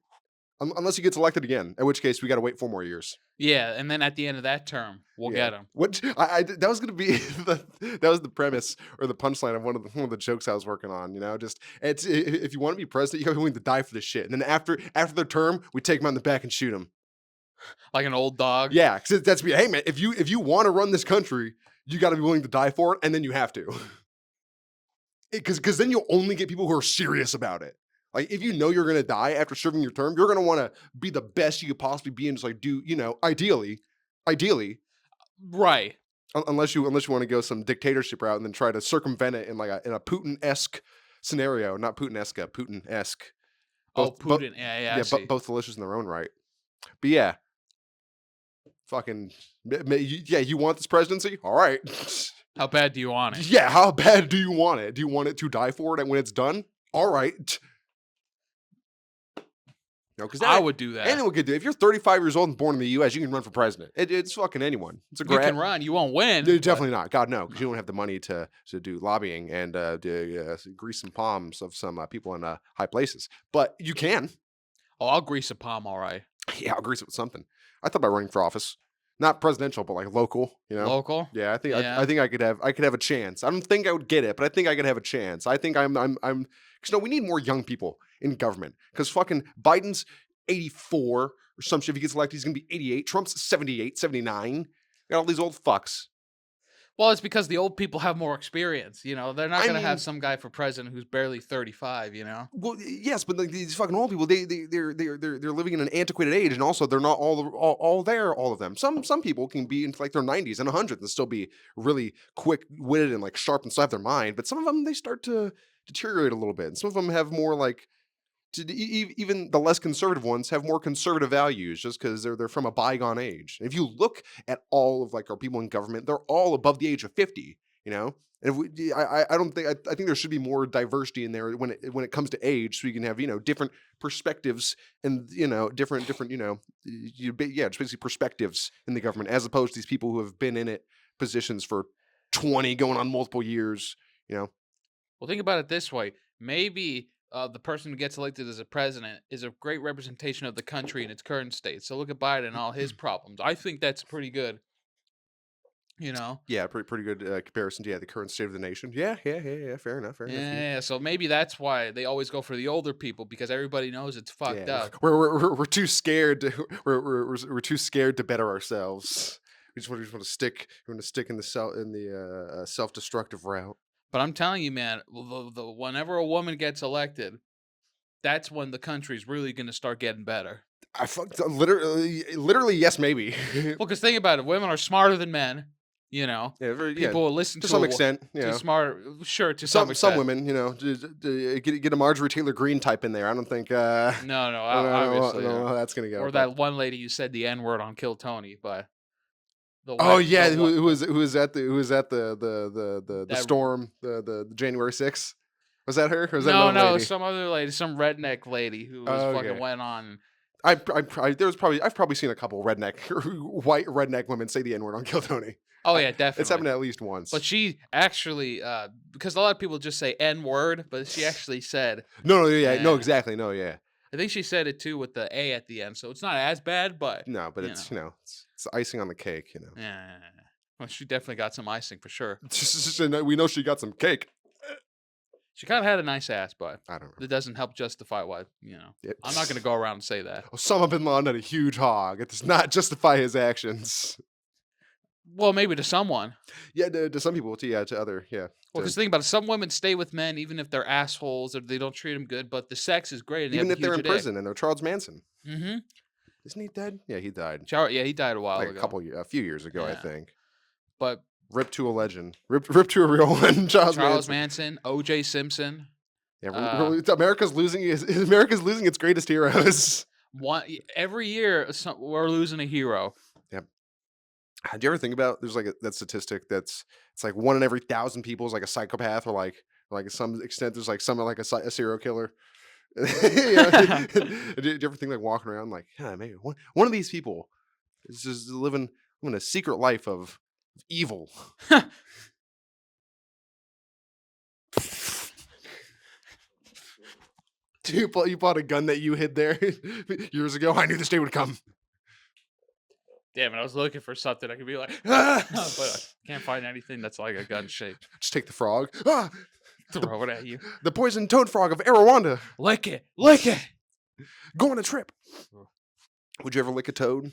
unless he gets elected again. At which case we got to wait 4 more years. Yeah, and then at the end of that term, we'll get him. Which that was gonna be that was the premise or the punchline of one of the jokes I was working on. Just if you want to be president, you gotta be willing to die for this shit. And then after their term, we take them on the back and shoot them. Like an old dog. Yeah, because hey man, if you want to run this country, you got to be willing to die for it, and then you have to. Because then you'll only get people who are serious about it. Like, if you know you're gonna die after serving your term, you're gonna want to be the best you could possibly be, and just like do, ideally, Right. unless you want to go some dictatorship route and then try to circumvent it in like in a Putin-esque scenario, not Putin-esque, Putin-esque. Oh, Both, Putin. Yeah, I yeah, see. both delicious in their own right. But yeah, fucking, yeah, you want this presidency? All right. How bad do you want it? Yeah, how bad do you want it? Do you want it to die for it when it's done? All right. Because I would do that. anyone could do it. If you're 35 years old and born in the U.S., you can run for president. It's fucking anyone. It's a You great. can run. You won't win. Definitely not. God, no, because you don't have the money to do lobbying and grease some palms of some people in high places. But you can. Oh, I'll grease a palm, all right. Yeah, I'll grease it with something. I thought about running for office, not presidential, but like local. Local? Yeah, I think Yeah. I think I could have a chance. I don't think I would get it, but I think I could have a chance. I think I'm because we need more young people in government. Because fucking Biden's 84 or some shit. If he gets elected, he's gonna be 88. Trump's 78, 79. Got all these old fucks. Well, it's because the old people have more experience. They're not I going to mean- have some guy for president who's barely 35. Well, yes, but like these fucking old people, they're living in an antiquated age, and also they're not all there, all of them. Some people can be into like their 90s and 100s and still be really quick witted and like sharp and still have their mind. But some of them, they start to deteriorate a little bit, and some of them have more like. Even the less conservative ones have more conservative values just because they're from a bygone age. And if you look at all of like our people in government, they're all above the age of 50. And if I don't think I think there should be more diversity in there when it comes to age, so you can have different perspectives and different just basically perspectives in the government as opposed to these people who have been in it positions for 20 going on multiple years. Well, think about it this way. Maybe the person who gets elected as a president is a great representation of the country in its current state. So look at Biden and all his problems. I think that's pretty good. Yeah, pretty good comparison to the current state of the nation. Yeah. Fair enough. Yeah. So maybe that's why they always go for the older people because everybody knows it's fucked up. We're too scared to we're too scared to better ourselves. We just want to stick. We want to stick in the self-destructive route. But I'm telling you, man, whenever a woman gets elected, that's when the country's really going to start getting better. I fucked literally yes, maybe. Well, because think about it, women are smarter than men. People will listen to some extent. To smart, sure, to some extent. Some women, get a Marjorie Taylor Greene type in there. I don't think. No, obviously. No, that's gonna go. Or that one lady who said the N-word on Kill Tony, but. Who was at the storm, the January 6th? Was that her? Or was that another lady? Some other lady, some redneck lady who was fucking went on. I've probably seen a couple white redneck women say the N-word on Kill Tony. Oh yeah, definitely. It's happened at least once. But she actually, because a lot of people just say N-word, but she actually said. No, exactly, no, yeah. I think she said it too with the A at the end, so it's not as bad, but no, but it's it's icing on the cake, Yeah. Well, she definitely got some icing for sure. We know she got some cake. She kind of had a nice ass, but I don't know. It doesn't help justify why, I'm not going to go around and say that. Osama bin Laden had a huge hog. It does not justify his actions. Well, maybe to someone. Yeah, to some people, to other, yeah. Well, because think about it. Some women stay with men even if they're assholes or they don't treat them good, but the sex is great. And even if they're in prison and they're Charles Manson. Mm-hmm. Isn't he dead? Yeah, he died. Yeah, he died a while ago. A few years ago, I think. But rip to a legend. Rip to a real one. Charles Manson. O.J. Simpson. Yeah, America's losing its greatest heroes. Every year, we're losing a hero. Yep. Do you ever think about there's like that statistic it's like 1 in every 1,000 people is like a psychopath or like to some extent there's like someone like a serial killer. Do you ever think like walking around like maybe one of these people is just living a secret life of evil. You bought a gun that you hid there years ago. I knew this day would come. Damn it, I was looking for something I could be like, but I can't find anything that's like a gun shape. Just take the frog. Throw it at you. The poison toad frog of Arawanda. Lick it. Go on a trip. Would you ever lick a toad?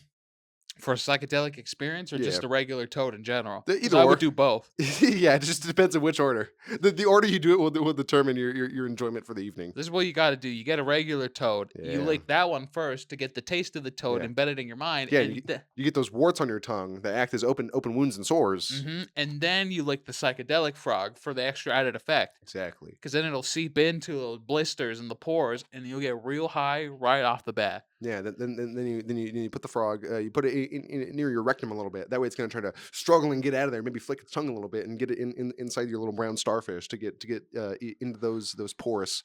For a psychedelic experience or Yeah. just a regular toad in general? The- 'Cause either I or. would do both. Yeah, it just depends on which order. The order you do it will determine your enjoyment for the evening. This is what you got to do. You get a regular toad. You Yeah. lick that one first to get the taste of the toad Yeah. embedded in your mind. Yeah, and you get those warts on your tongue that act as open wounds and sores. and then you lick the psychedelic frog for the extra added effect. Exactly. Because then it'll seep into those blisters and the pores, and you'll get real high right off the bat. Yeah, then you put the frog, you put it near your rectum a little bit. That way, it's gonna try to struggle and get out of there. Maybe flick its tongue a little bit and get it inside your little brown starfish to get into those porous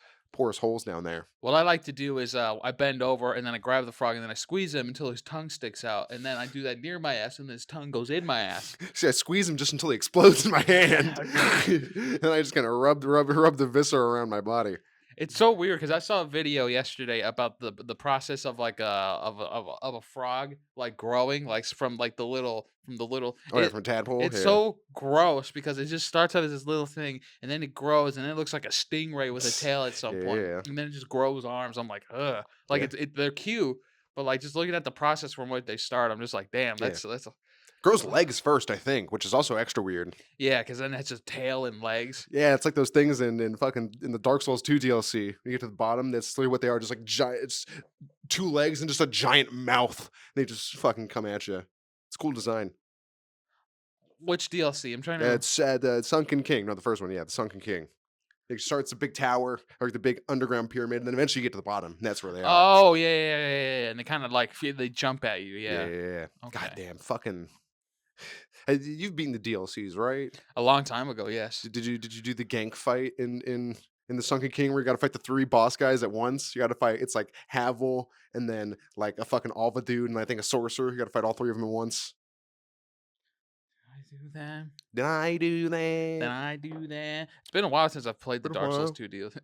holes down there. What I like to do is I bend over and then I grab the frog and then I squeeze him until his tongue sticks out, and then I do that near my ass, and then his tongue goes in my ass. See, I squeeze him just until he explodes in my hand, and I just kind of rub the viscera around my body. It's so weird because I saw a video yesterday about the process of like a frog like growing like from the little Oh yeah, from tadpole. it's Yeah. so gross because it just starts out as this little thing and then it grows and then it looks like a stingray with a tail at some point, Yeah. and then it just grows arms. I'm like, ugh, like Yeah. they're cute, but like just looking at the process from where they start, I'm just like, damn, Yeah. that's Grows legs first, I think, which is also extra weird. yeah, because then it's just tail and legs. Yeah, it's like those things in the Dark Souls 2 DLC. You get to the bottom, that's literally what they are, just like giant. It's 2 legs and just a giant mouth. They just fucking come at you. It's cool design. Which DLC? I'm trying to. It's the Sunken King, not the first one. Yeah, the Sunken King. It starts a big tower or the big underground pyramid, and then eventually you get to the bottom. And that's where they are. Oh yeah, and they kind of like they jump at you. Yeah. Yeah, God Okay. damn, fucking. Hey, you've beaten the DLCs, right? A long time ago, yes. Did you do the gank fight in the Sunken King where you got to fight the 3 boss guys at once? You got to fight. It's like Havel and then like a fucking Alva dude and I think a sorcerer. You got to fight all 3 of them at once. Did I do that? Did I do that? Then I do that. It's been a while since I've played the Been a Dark Souls while. 2 deal. It's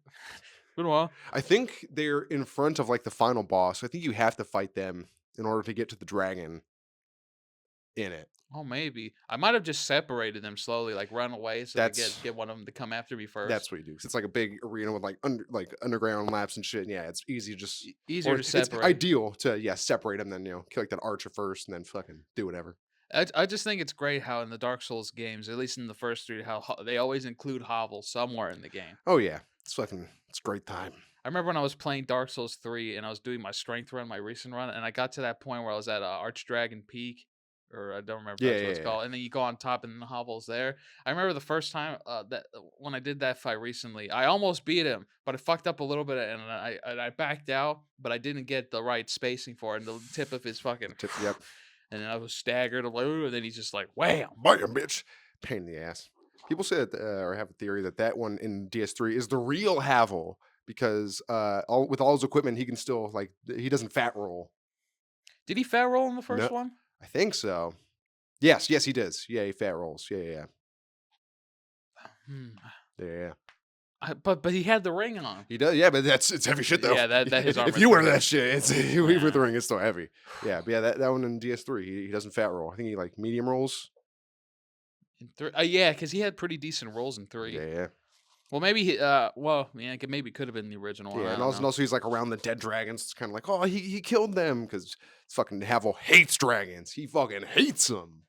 been a while. I think they're in front of like the final boss. I think you have to fight them in order to get to the dragon in it. Oh, maybe I might have just separated them slowly, like run away, so I That's- get one of them to come after me first. That's what you do. 'Cause it's like a big arena with like underground laps and shit. And yeah, it's easy to just Easier or to it's separate. ideal to separate them. Then kill like that archer first, and then fucking do whatever. I just think it's great how in the Dark Souls games, at least in the first 3, how they always include Hovel somewhere in the game. Oh yeah, it's great time. I remember when I was playing Dark Souls 3 and I was doing my strength run, my recent run, and I got to that point where I was at Archdragon Peak, or I don't remember if that's what it's Yeah. called. And then you go on top, and then the Hovel's there. I remember the first time that when I did that fight recently, I almost beat him, but I fucked up a little bit, and I backed out, but I didn't get the right spacing for it. And the tip of his fucking Yep. and then I was staggered a little, and then he's just like, wham! Bam, bitch. Pain in the ass. People say that, or have a theory that one in DS3 is the real Havel because with all his equipment, he can still like he doesn't fat roll. Did he fat roll in the first No. one? I think so. Yes, he does. Yeah, he fat rolls. Yeah. Hmm. Yeah. But he had the ring on. He does. Yeah, but it's heavy shit though. Yeah, that his if armor's you wear pretty that shit, it's with the Yeah. ring, it's still heavy. Yeah, but yeah, that one in DS3, he doesn't fat roll. I think he like medium rolls. In 3, yeah, because he had pretty decent rolls in 3. Yeah. Well, maybe he, maybe it could have been the original one. I Yeah, don't and know. also he's like around the dead dragons. It's kind of like, oh, he killed them because fucking Havel hates dragons. He fucking hates them.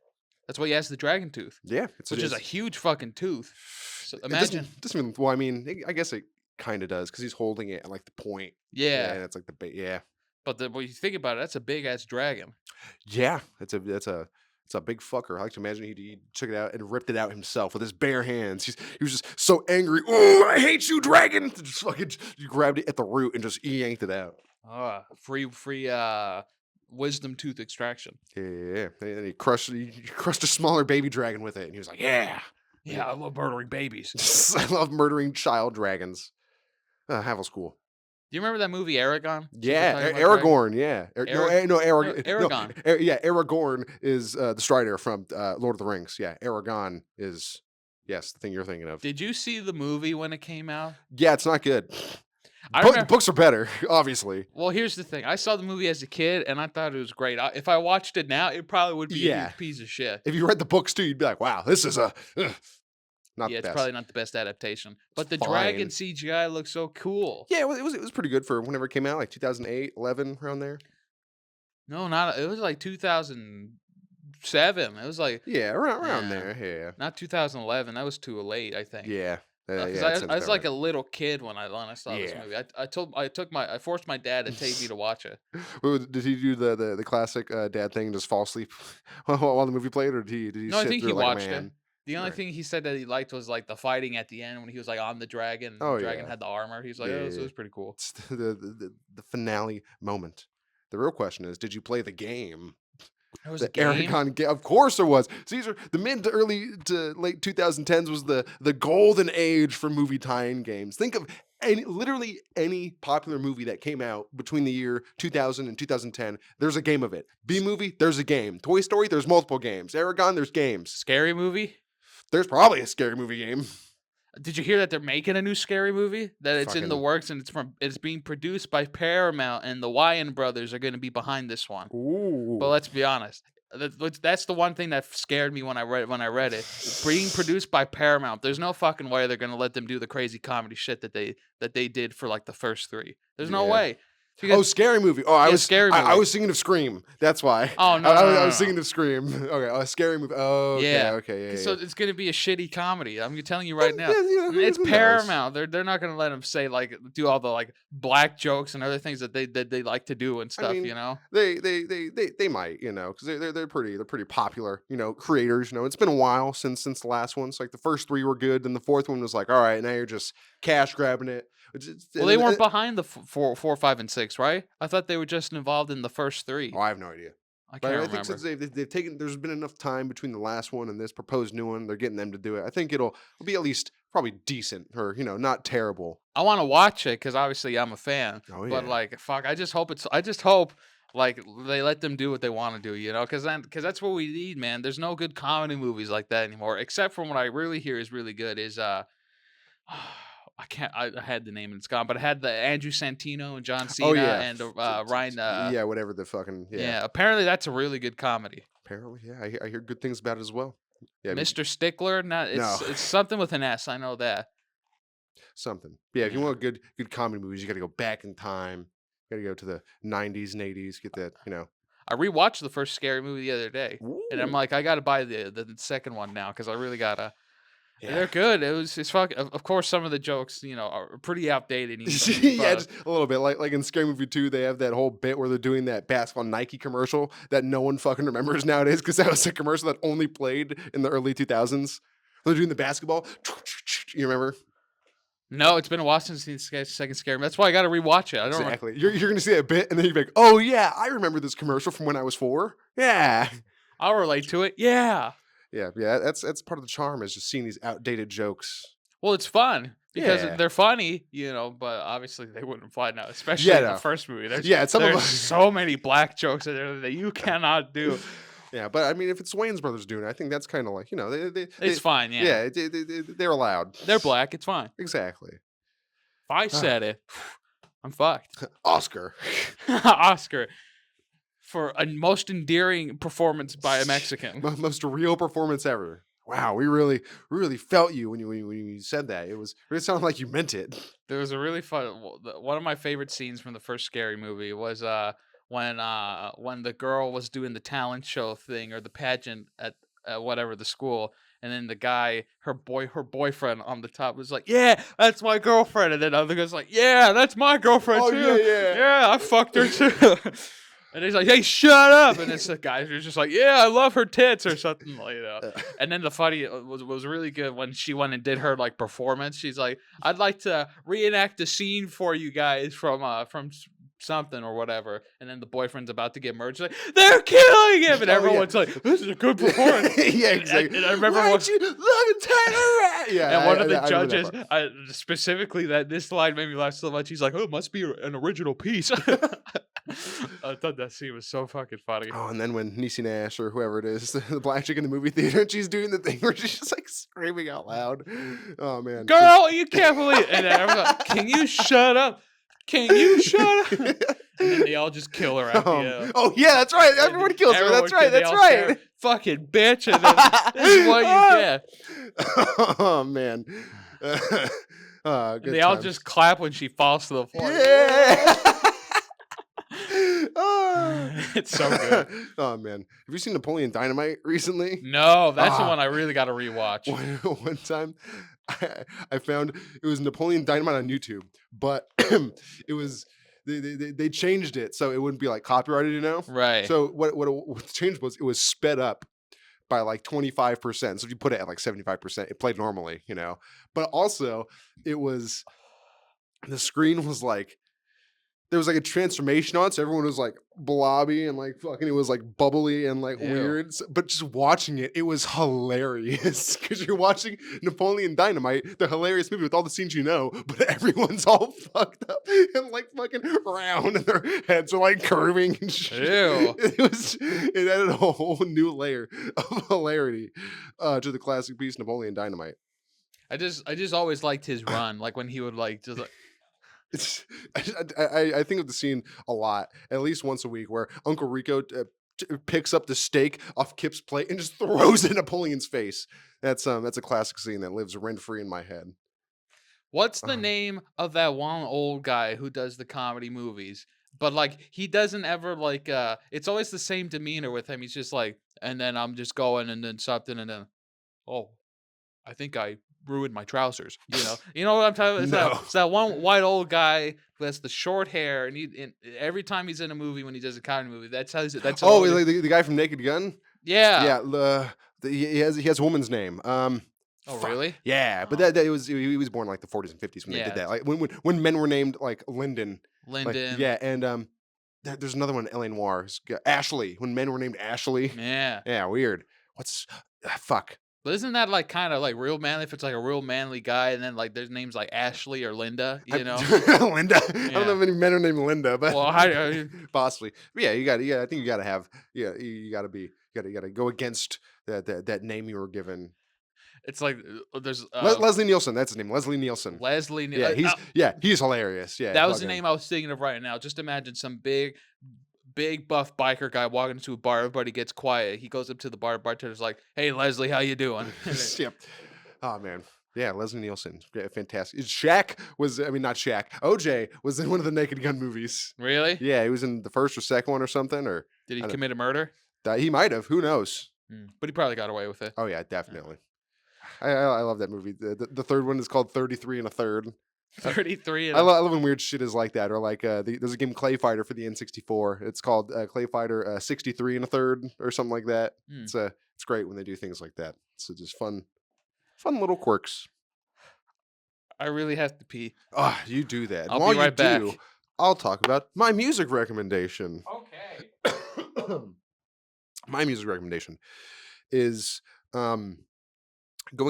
That's why he has the dragon tooth, Yeah, which is a huge fucking tooth. So It imagine, doesn't even, well, I mean, I guess it kind of does because he's holding it at like the point. yeah. and it's like the yeah, But when you think about it, that's a big ass dragon. yeah. It's a big fucker. I like to imagine he took it out and ripped it out himself with his bare hands. He was just so angry. Oh, I hate you, dragon! Just fucking you grabbed it at the root and just yanked it out. Free wisdom tooth extraction. Yeah. And he crushed a smaller baby dragon with it, and he was like, yeah. Yeah, I love murdering babies. I love murdering child dragons. Havel's cool. Do you remember that movie Aragon? Since we're Yeah, talking about dragons? Aragorn. Yeah, Aragon. Yeah, Aragorn is the Strider from Lord of the Rings. Yeah, Aragon is the thing you're thinking of. Did you see the movie when it came out? Yeah, it's not good. I The remember. books are better, obviously. Well, here's the thing. I saw the movie as a kid, and I thought it was great. If I watched it now, it probably would be a Yeah. huge piece of shit. If you read the books too, you'd be like, "Wow, this is not Yeah, the it's best." probably not the best adaptation. But the fine. dragon CGI looks so cool. Yeah, it was pretty good for whenever it came out, like 2008, 11, around there. No, not it was like 2007. It was like Yeah, around yeah, there. Yeah, not 2011. That was too late, I think. yeah, Because yeah. It sounds I was about like right. a little kid when I saw this Yeah. movie. I forced my dad to take me to watch it. Did he do the classic dad thing, and just fall asleep while the movie played, or did he No, I sit think through he it like a watched it. man? The only Right. thing he said that he liked was like the fighting at the end when he was like on the dragon and the Oh dragon yeah, had the armor. He's like, yeah, oh, yeah, this yeah. was pretty cool. It's the finale moment. The real question is, did you play the game? There was a The game. Aragon game. Of course there was. Caesar, the mid to early to late 2010s was the golden age for movie tie-in games. Think of literally any popular movie that came out between the year 2000 and 2010. There's a game of it. B movie, there's a game. Toy Story, there's multiple games. Aragon, there's games. Scary movie. There's probably a scary movie game. Did you hear that they're making a new scary movie? That it's in the Fucking works and it's being produced by Paramount and the Wyan brothers are going to be behind this one. But ooh. let's be honest. That's the one thing that scared me when I read it. Being produced by Paramount, there's no fucking way they're gonna let them do the crazy comedy shit that they did for like the first three. There's no Yeah. way. Oh, Because scary movie. Oh, scary I movie. was thinking of Scream. That's why. Oh, no, I was no. thinking of Scream. Okay, a scary movie. Oh, okay, Yeah. okay, yeah. So Yeah. it's gonna be a shitty comedy. I'm telling you right now. Yeah, It's who knows? Paramount. They're not gonna let them say like do all the like black jokes and other things that they like to do and stuff. mean, You know. They might, because they're pretty popular, creators. It's been a while since the last ones. Like the first three were good, and the fourth one was like, all right, now you're just cash grabbing it. Well, they weren't behind the 4, 5, and 6, right? I thought they were just involved in the first 3. Oh, I have no idea. I But can't I remember. think since they've taken, there's been enough time between the last one and this proposed new one. They're getting them to do it. I think it'll be at least probably decent, or not terrible. I want to watch it because obviously I'm a fan. Oh, But yeah. like, fuck, I just hope like they let them do what they want to do, because that's what we need, man. There's no good comedy movies like that anymore, except from what I really hear is really good is I had the name and it's gone, but it had the Andrew Santino and John Cena Oh yeah, and Ryan. yeah, whatever the fucking Yeah, apparently that's a really good comedy. Apparently, yeah, I hear good things about it as well. Yeah, Mr. Stickler, No. it's something with an S. I know that. something. Yeah, if you Yeah. want good comedy movies, you got to go back in time. You got to go to the 90s and 80s. Get that, I rewatched the first Scary Movie the other day, and I'm Ooh. like, I gotta buy the second one now because I really gotta. Yeah. They're good. It's fucking. Of course, some of the jokes, are pretty outdated. Yeah, just a little bit. Like in Scary Movie 2, they have that whole bit where they're doing that basketball Nike commercial that no one fucking remembers nowadays because that was a commercial that only played in the early 2000s. They're doing the basketball. You remember? No, it's been a while since the second Scary Movie. That's why I gotta rewatch it. I don't. Exactly. You're going to see that bit and then you're like, oh, yeah, I remember this commercial from when I was 4. Yeah. I'll relate to it. Yeah. Yeah. That's part of the charm is just seeing these outdated jokes. Well, it's fun because Yeah. they're funny, but obviously they wouldn't fly now, especially Yeah, in no. the first movie. There's, Yeah, some of there's them- so many black jokes in there that you cannot do. Yeah, but I mean, if it's Wayans brothers doing it, I think that's kind of like, It's fine, yeah. Yeah, they're allowed. They're black. It's fine. Exactly. If I said it, I'm fucked. Oscar. Oscar for a most endearing performance by a Mexican. Most real performance ever. Wow, we really felt you when you said that. It sounded like you meant it. There was a really fun one of my favorite scenes from the first Scary Movie was when the girl was doing the talent show thing or the pageant at whatever the school, and then the guy, her boyfriend on the top was like, "Yeah, that's my girlfriend," and then other guy's like, "Yeah, that's my girlfriend Oh, too. yeah. I fucked her too." And he's like, "Hey, shut up!" And it's the guy who's just like, "Yeah, I love her tits" or something like that. And then the funny was really good when she went and did her like performance. She's like, "I'd like to reenact a scene for you guys from something or whatever." And then the boyfriend's about to get murdered. She's like, "They're killing him!" And Oh, everyone's like, "This is a good performance." Yeah, exactly. And I remember Why'd one- you look and take a rat? Yeah, And one of the I remember that judges, part. specifically that this line made me laugh so much. He's like, "Oh, it must be an original piece." I thought that scene was so fucking funny. Oh, and then when Niecy Nash or whoever it is, the black chick in the movie theater, and she's doing the thing where she's just like screaming out loud. Oh man, Girl, you can't believe. And then everyone's like, "Can you shut up? Can you shut up?" And then they all just kill her at the end. Oh yeah, that's right. Everyone kills her. That's right. They That's all right. say, "Fucking bitch!" And then this is what you get. Oh man. And Good they all times. just clap when she falls to the floor. Yeah. Oh It's so good. Oh man, have you seen Napoleon Dynamite recently? No, that's the Ah, one I really got to rewatch. one time I found it was Napoleon Dynamite on YouTube, but it was they changed it so it wouldn't be like copyrighted, you know. Right. So what changed was it was sped up by like 25%. So if you put it at like 75%, it played normally, you know. But also it was the screen was like there was like a transformation on it, so everyone was like blobby and like fucking it was like bubbly and like Ew. weird. But just watching it, it was hilarious because you're watching Napoleon Dynamite, the hilarious movie with all the scenes you know, but everyone's all fucked up and like fucking round and their heads are like curving and shit. Ew. It added a whole new layer of hilarity to the classic piece Napoleon Dynamite. I just always liked his run, like when he would like just like, It's, I think of the scene a lot, at least once a week, where Uncle Rico picks up the steak off Kip's plate and just throws it in Napoleon's face. That's a classic scene that lives rent free in my head. what's the Um, name of that one old guy who does the comedy movies? But like he doesn't ever like it's always the same demeanor with him. He's just like, and then I'm just going and then something and then oh, I think I ruined my trousers. You know what I'm talking about? No. It's that one white old guy who has the short hair, and every time he's in a movie when he does a comedy movie, that's Oh, all. like the guy from Naked Gun. Yeah. Yeah, he has a woman's name. Oh Fuck. really? Yeah, but Oh. that was he was born in like the 40s and 50s when they Yeah. did that. Like when men were named like Lyndon. Like, Lyndon. yeah, and there's another one, L.A. Noir. Ashley. When men were named Ashley. Yeah. Yeah, weird. What's fuck? But isn't that like kind of like real manly if it's like a real manly guy and then like there's names like Ashley or Linda, you know? Linda. I don't know Yeah. if any men are named Linda, but Well, how possibly. But yeah, I think you got to have. Yeah, you got to be. You got to go against that name you were given. it's like there's Leslie Nielsen. That's his name. Leslie Nielsen. Leslie. Yeah, he's hilarious. Yeah, That was the fucking- name I was thinking of right now. Just imagine some big buff biker guy walking into a bar. Everybody gets quiet. He goes up to the bartender's like, "Hey Leslie, how you doing?" Yep. Oh man. Yeah, Leslie Nielsen. Yeah, fantastic. Shaq was. I mean, not Shaq. OJ was in one of the Naked Gun movies. Really? Yeah, he was in the first or second one or something. Or Did he I don't- commit a murder? he might have. Who knows? But he probably got away with it. Oh yeah, definitely. I love that movie. The third one is called 33 and a Third. 33. I love when weird shit is like that, or like there's a game Clay Fighter for the N64. It's called Clay Fighter 63 and a Third or something like that. Hmm. It's great when they do things like that. So just fun little quirks. I really have to pee. Ah, you do that. I'll While be right back. I'll talk about my music recommendation. Okay. My music recommendation is going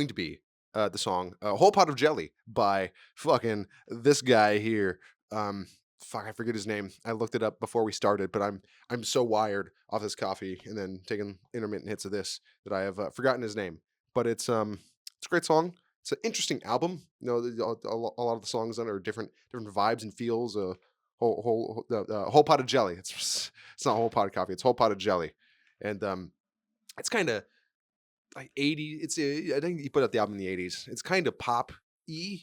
to be the song "Whole Pot of Jelly" by fucking this guy here. Fuck, I forget his name. I looked it up before we started, but I'm so wired off this coffee and then taking intermittent hits of this that I have forgotten his name. But it's a great song. It's an interesting album. You know, a lot of the songs on it are different vibes and feels. Whole pot of jelly. It's not a whole pot of coffee. It's whole pot of jelly, and it's kind of like 80. I think he put out the album in the 80s. It's kind of pop y.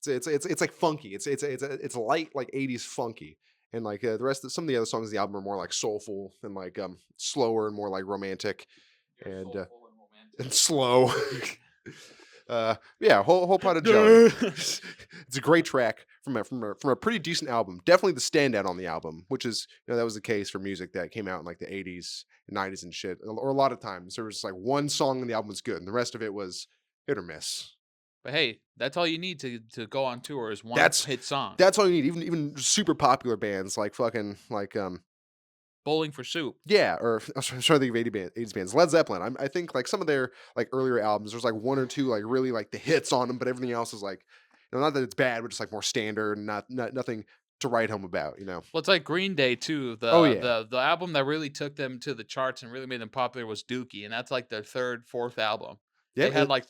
It's like funky. It's light like 80s funky, and like the rest of some of the other songs of the album are more like soulful and like slower and more like romantic and slow. Yeah, whole pot of jelly. It's a great track from a pretty decent album. Definitely the standout on the album, which is that was the case for music that came out in like the 80s and 90s and shit. Or a lot of times there was like one song in the album was good and the rest of it was hit or miss. But hey, that's all you need to go on tour is one hit song. That's all you need. Even super popular bands like fucking like Bowling for Soup. yeah, or I'm trying to think of 80s bands. Led Zeppelin. I think like some of their like earlier albums, there's like one or two like really like the hits on them, but everything else is like, not that it's bad, but just like more standard and not nothing to write home about. Well, it's like Green Day too. The album that really took them to the charts and really made them popular was Dookie, and that's like their third, fourth album. Yeah, They had like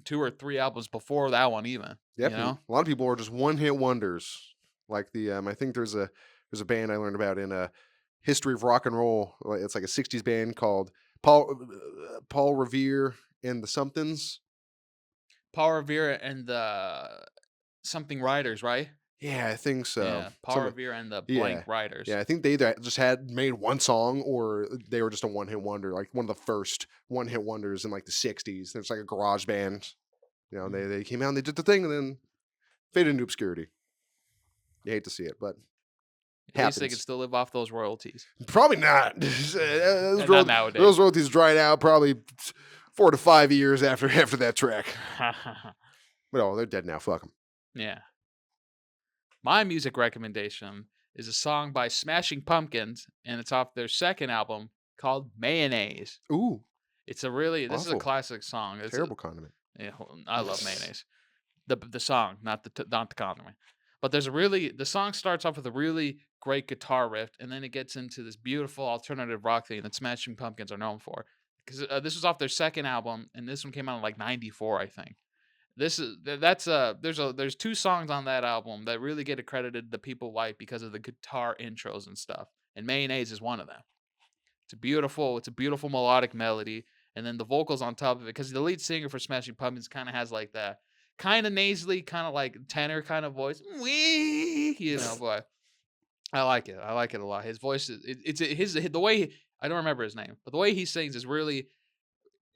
2 or 3 albums before that one even. Yep. You know? A lot of people are just one hit wonders. Like the I think there's a band I learned about in History of Rock and Roll. It's like a 60s band called Paul Revere and the Somethings. Paul Revere and the Something Riders, right? Yeah, I think so. Yeah, Paul Revere and the Yeah. Blank Riders. Yeah, I think they either just had made one song or they were just a one-hit wonder, like one of the first one-hit wonders in like the 60s. There's like a garage band. You know, they came out and they did the thing and then faded into obscurity. You hate to see it, but At least they happens. can still live off those royalties. Probably not. those, Not royal- nowadays. those royalties dried out probably 4 to 5 years after that track. But oh, they're dead now. Fuck them. Yeah. My music recommendation is a song by Smashing Pumpkins, and it's off their second album called Mayonnaise. Ooh, It's a really this is a Awful. classic song. It's terrible condiment. yeah, I love mayonnaise. The song, not the condiment. But the song starts off with a really great guitar riff, and then it gets into this beautiful alternative rock thing that Smashing Pumpkins are known for. Because this was off their second album, and this one came out in like '94, I think. There's two songs on that album that really get accredited to people like because of the guitar intros and stuff, and Mayonnaise is one of them. It's a beautiful melodic melody, and then the vocals on top of it, because the lead singer for Smashing Pumpkins kind of has like that kind of nasally, kind of like tenor kind of voice, but I like it. I like it a lot. His voice is the way I don't remember his name, but the way he sings is really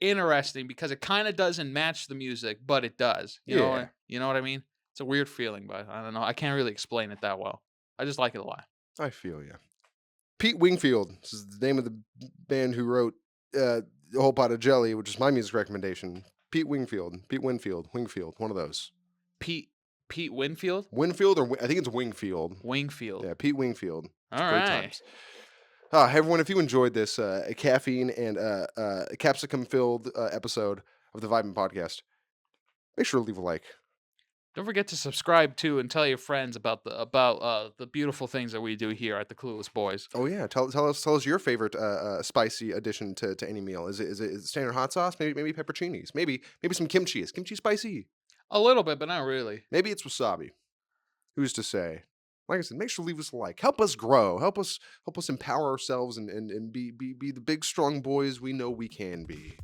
interesting because it kind of doesn't match the music, but it does. Yeah. You know what I mean? It's a weird feeling, but I don't know. I can't really explain it that well. I just like it a lot. I feel you. Pete Wingfield. This is the name of the band who wrote A Whole Pot of Jelly, which is my music recommendation. Pete Wingfield. Wingfield. One of those. Pete Winfield? Winfield or I think it's Wingfield. Wingfield. Yeah, Pete Wingfield. All Great right. times. Everyone, if you enjoyed this caffeine and capsicum-filled episode of the Vibin podcast, make sure to leave a like. Don't forget to subscribe to and tell your friends about the beautiful things that we do here at the Clueless Boys. Oh yeah, tell us your favorite spicy addition to any meal. Is it standard hot sauce? Maybe pepperoncinis. Maybe some kimchi. Is kimchi spicy? A little bit, but not really. Maybe it's wasabi. Who's to say? Like I said, make sure to leave us a like. Help us grow. Help us empower ourselves and be the big strong boys we know we can be.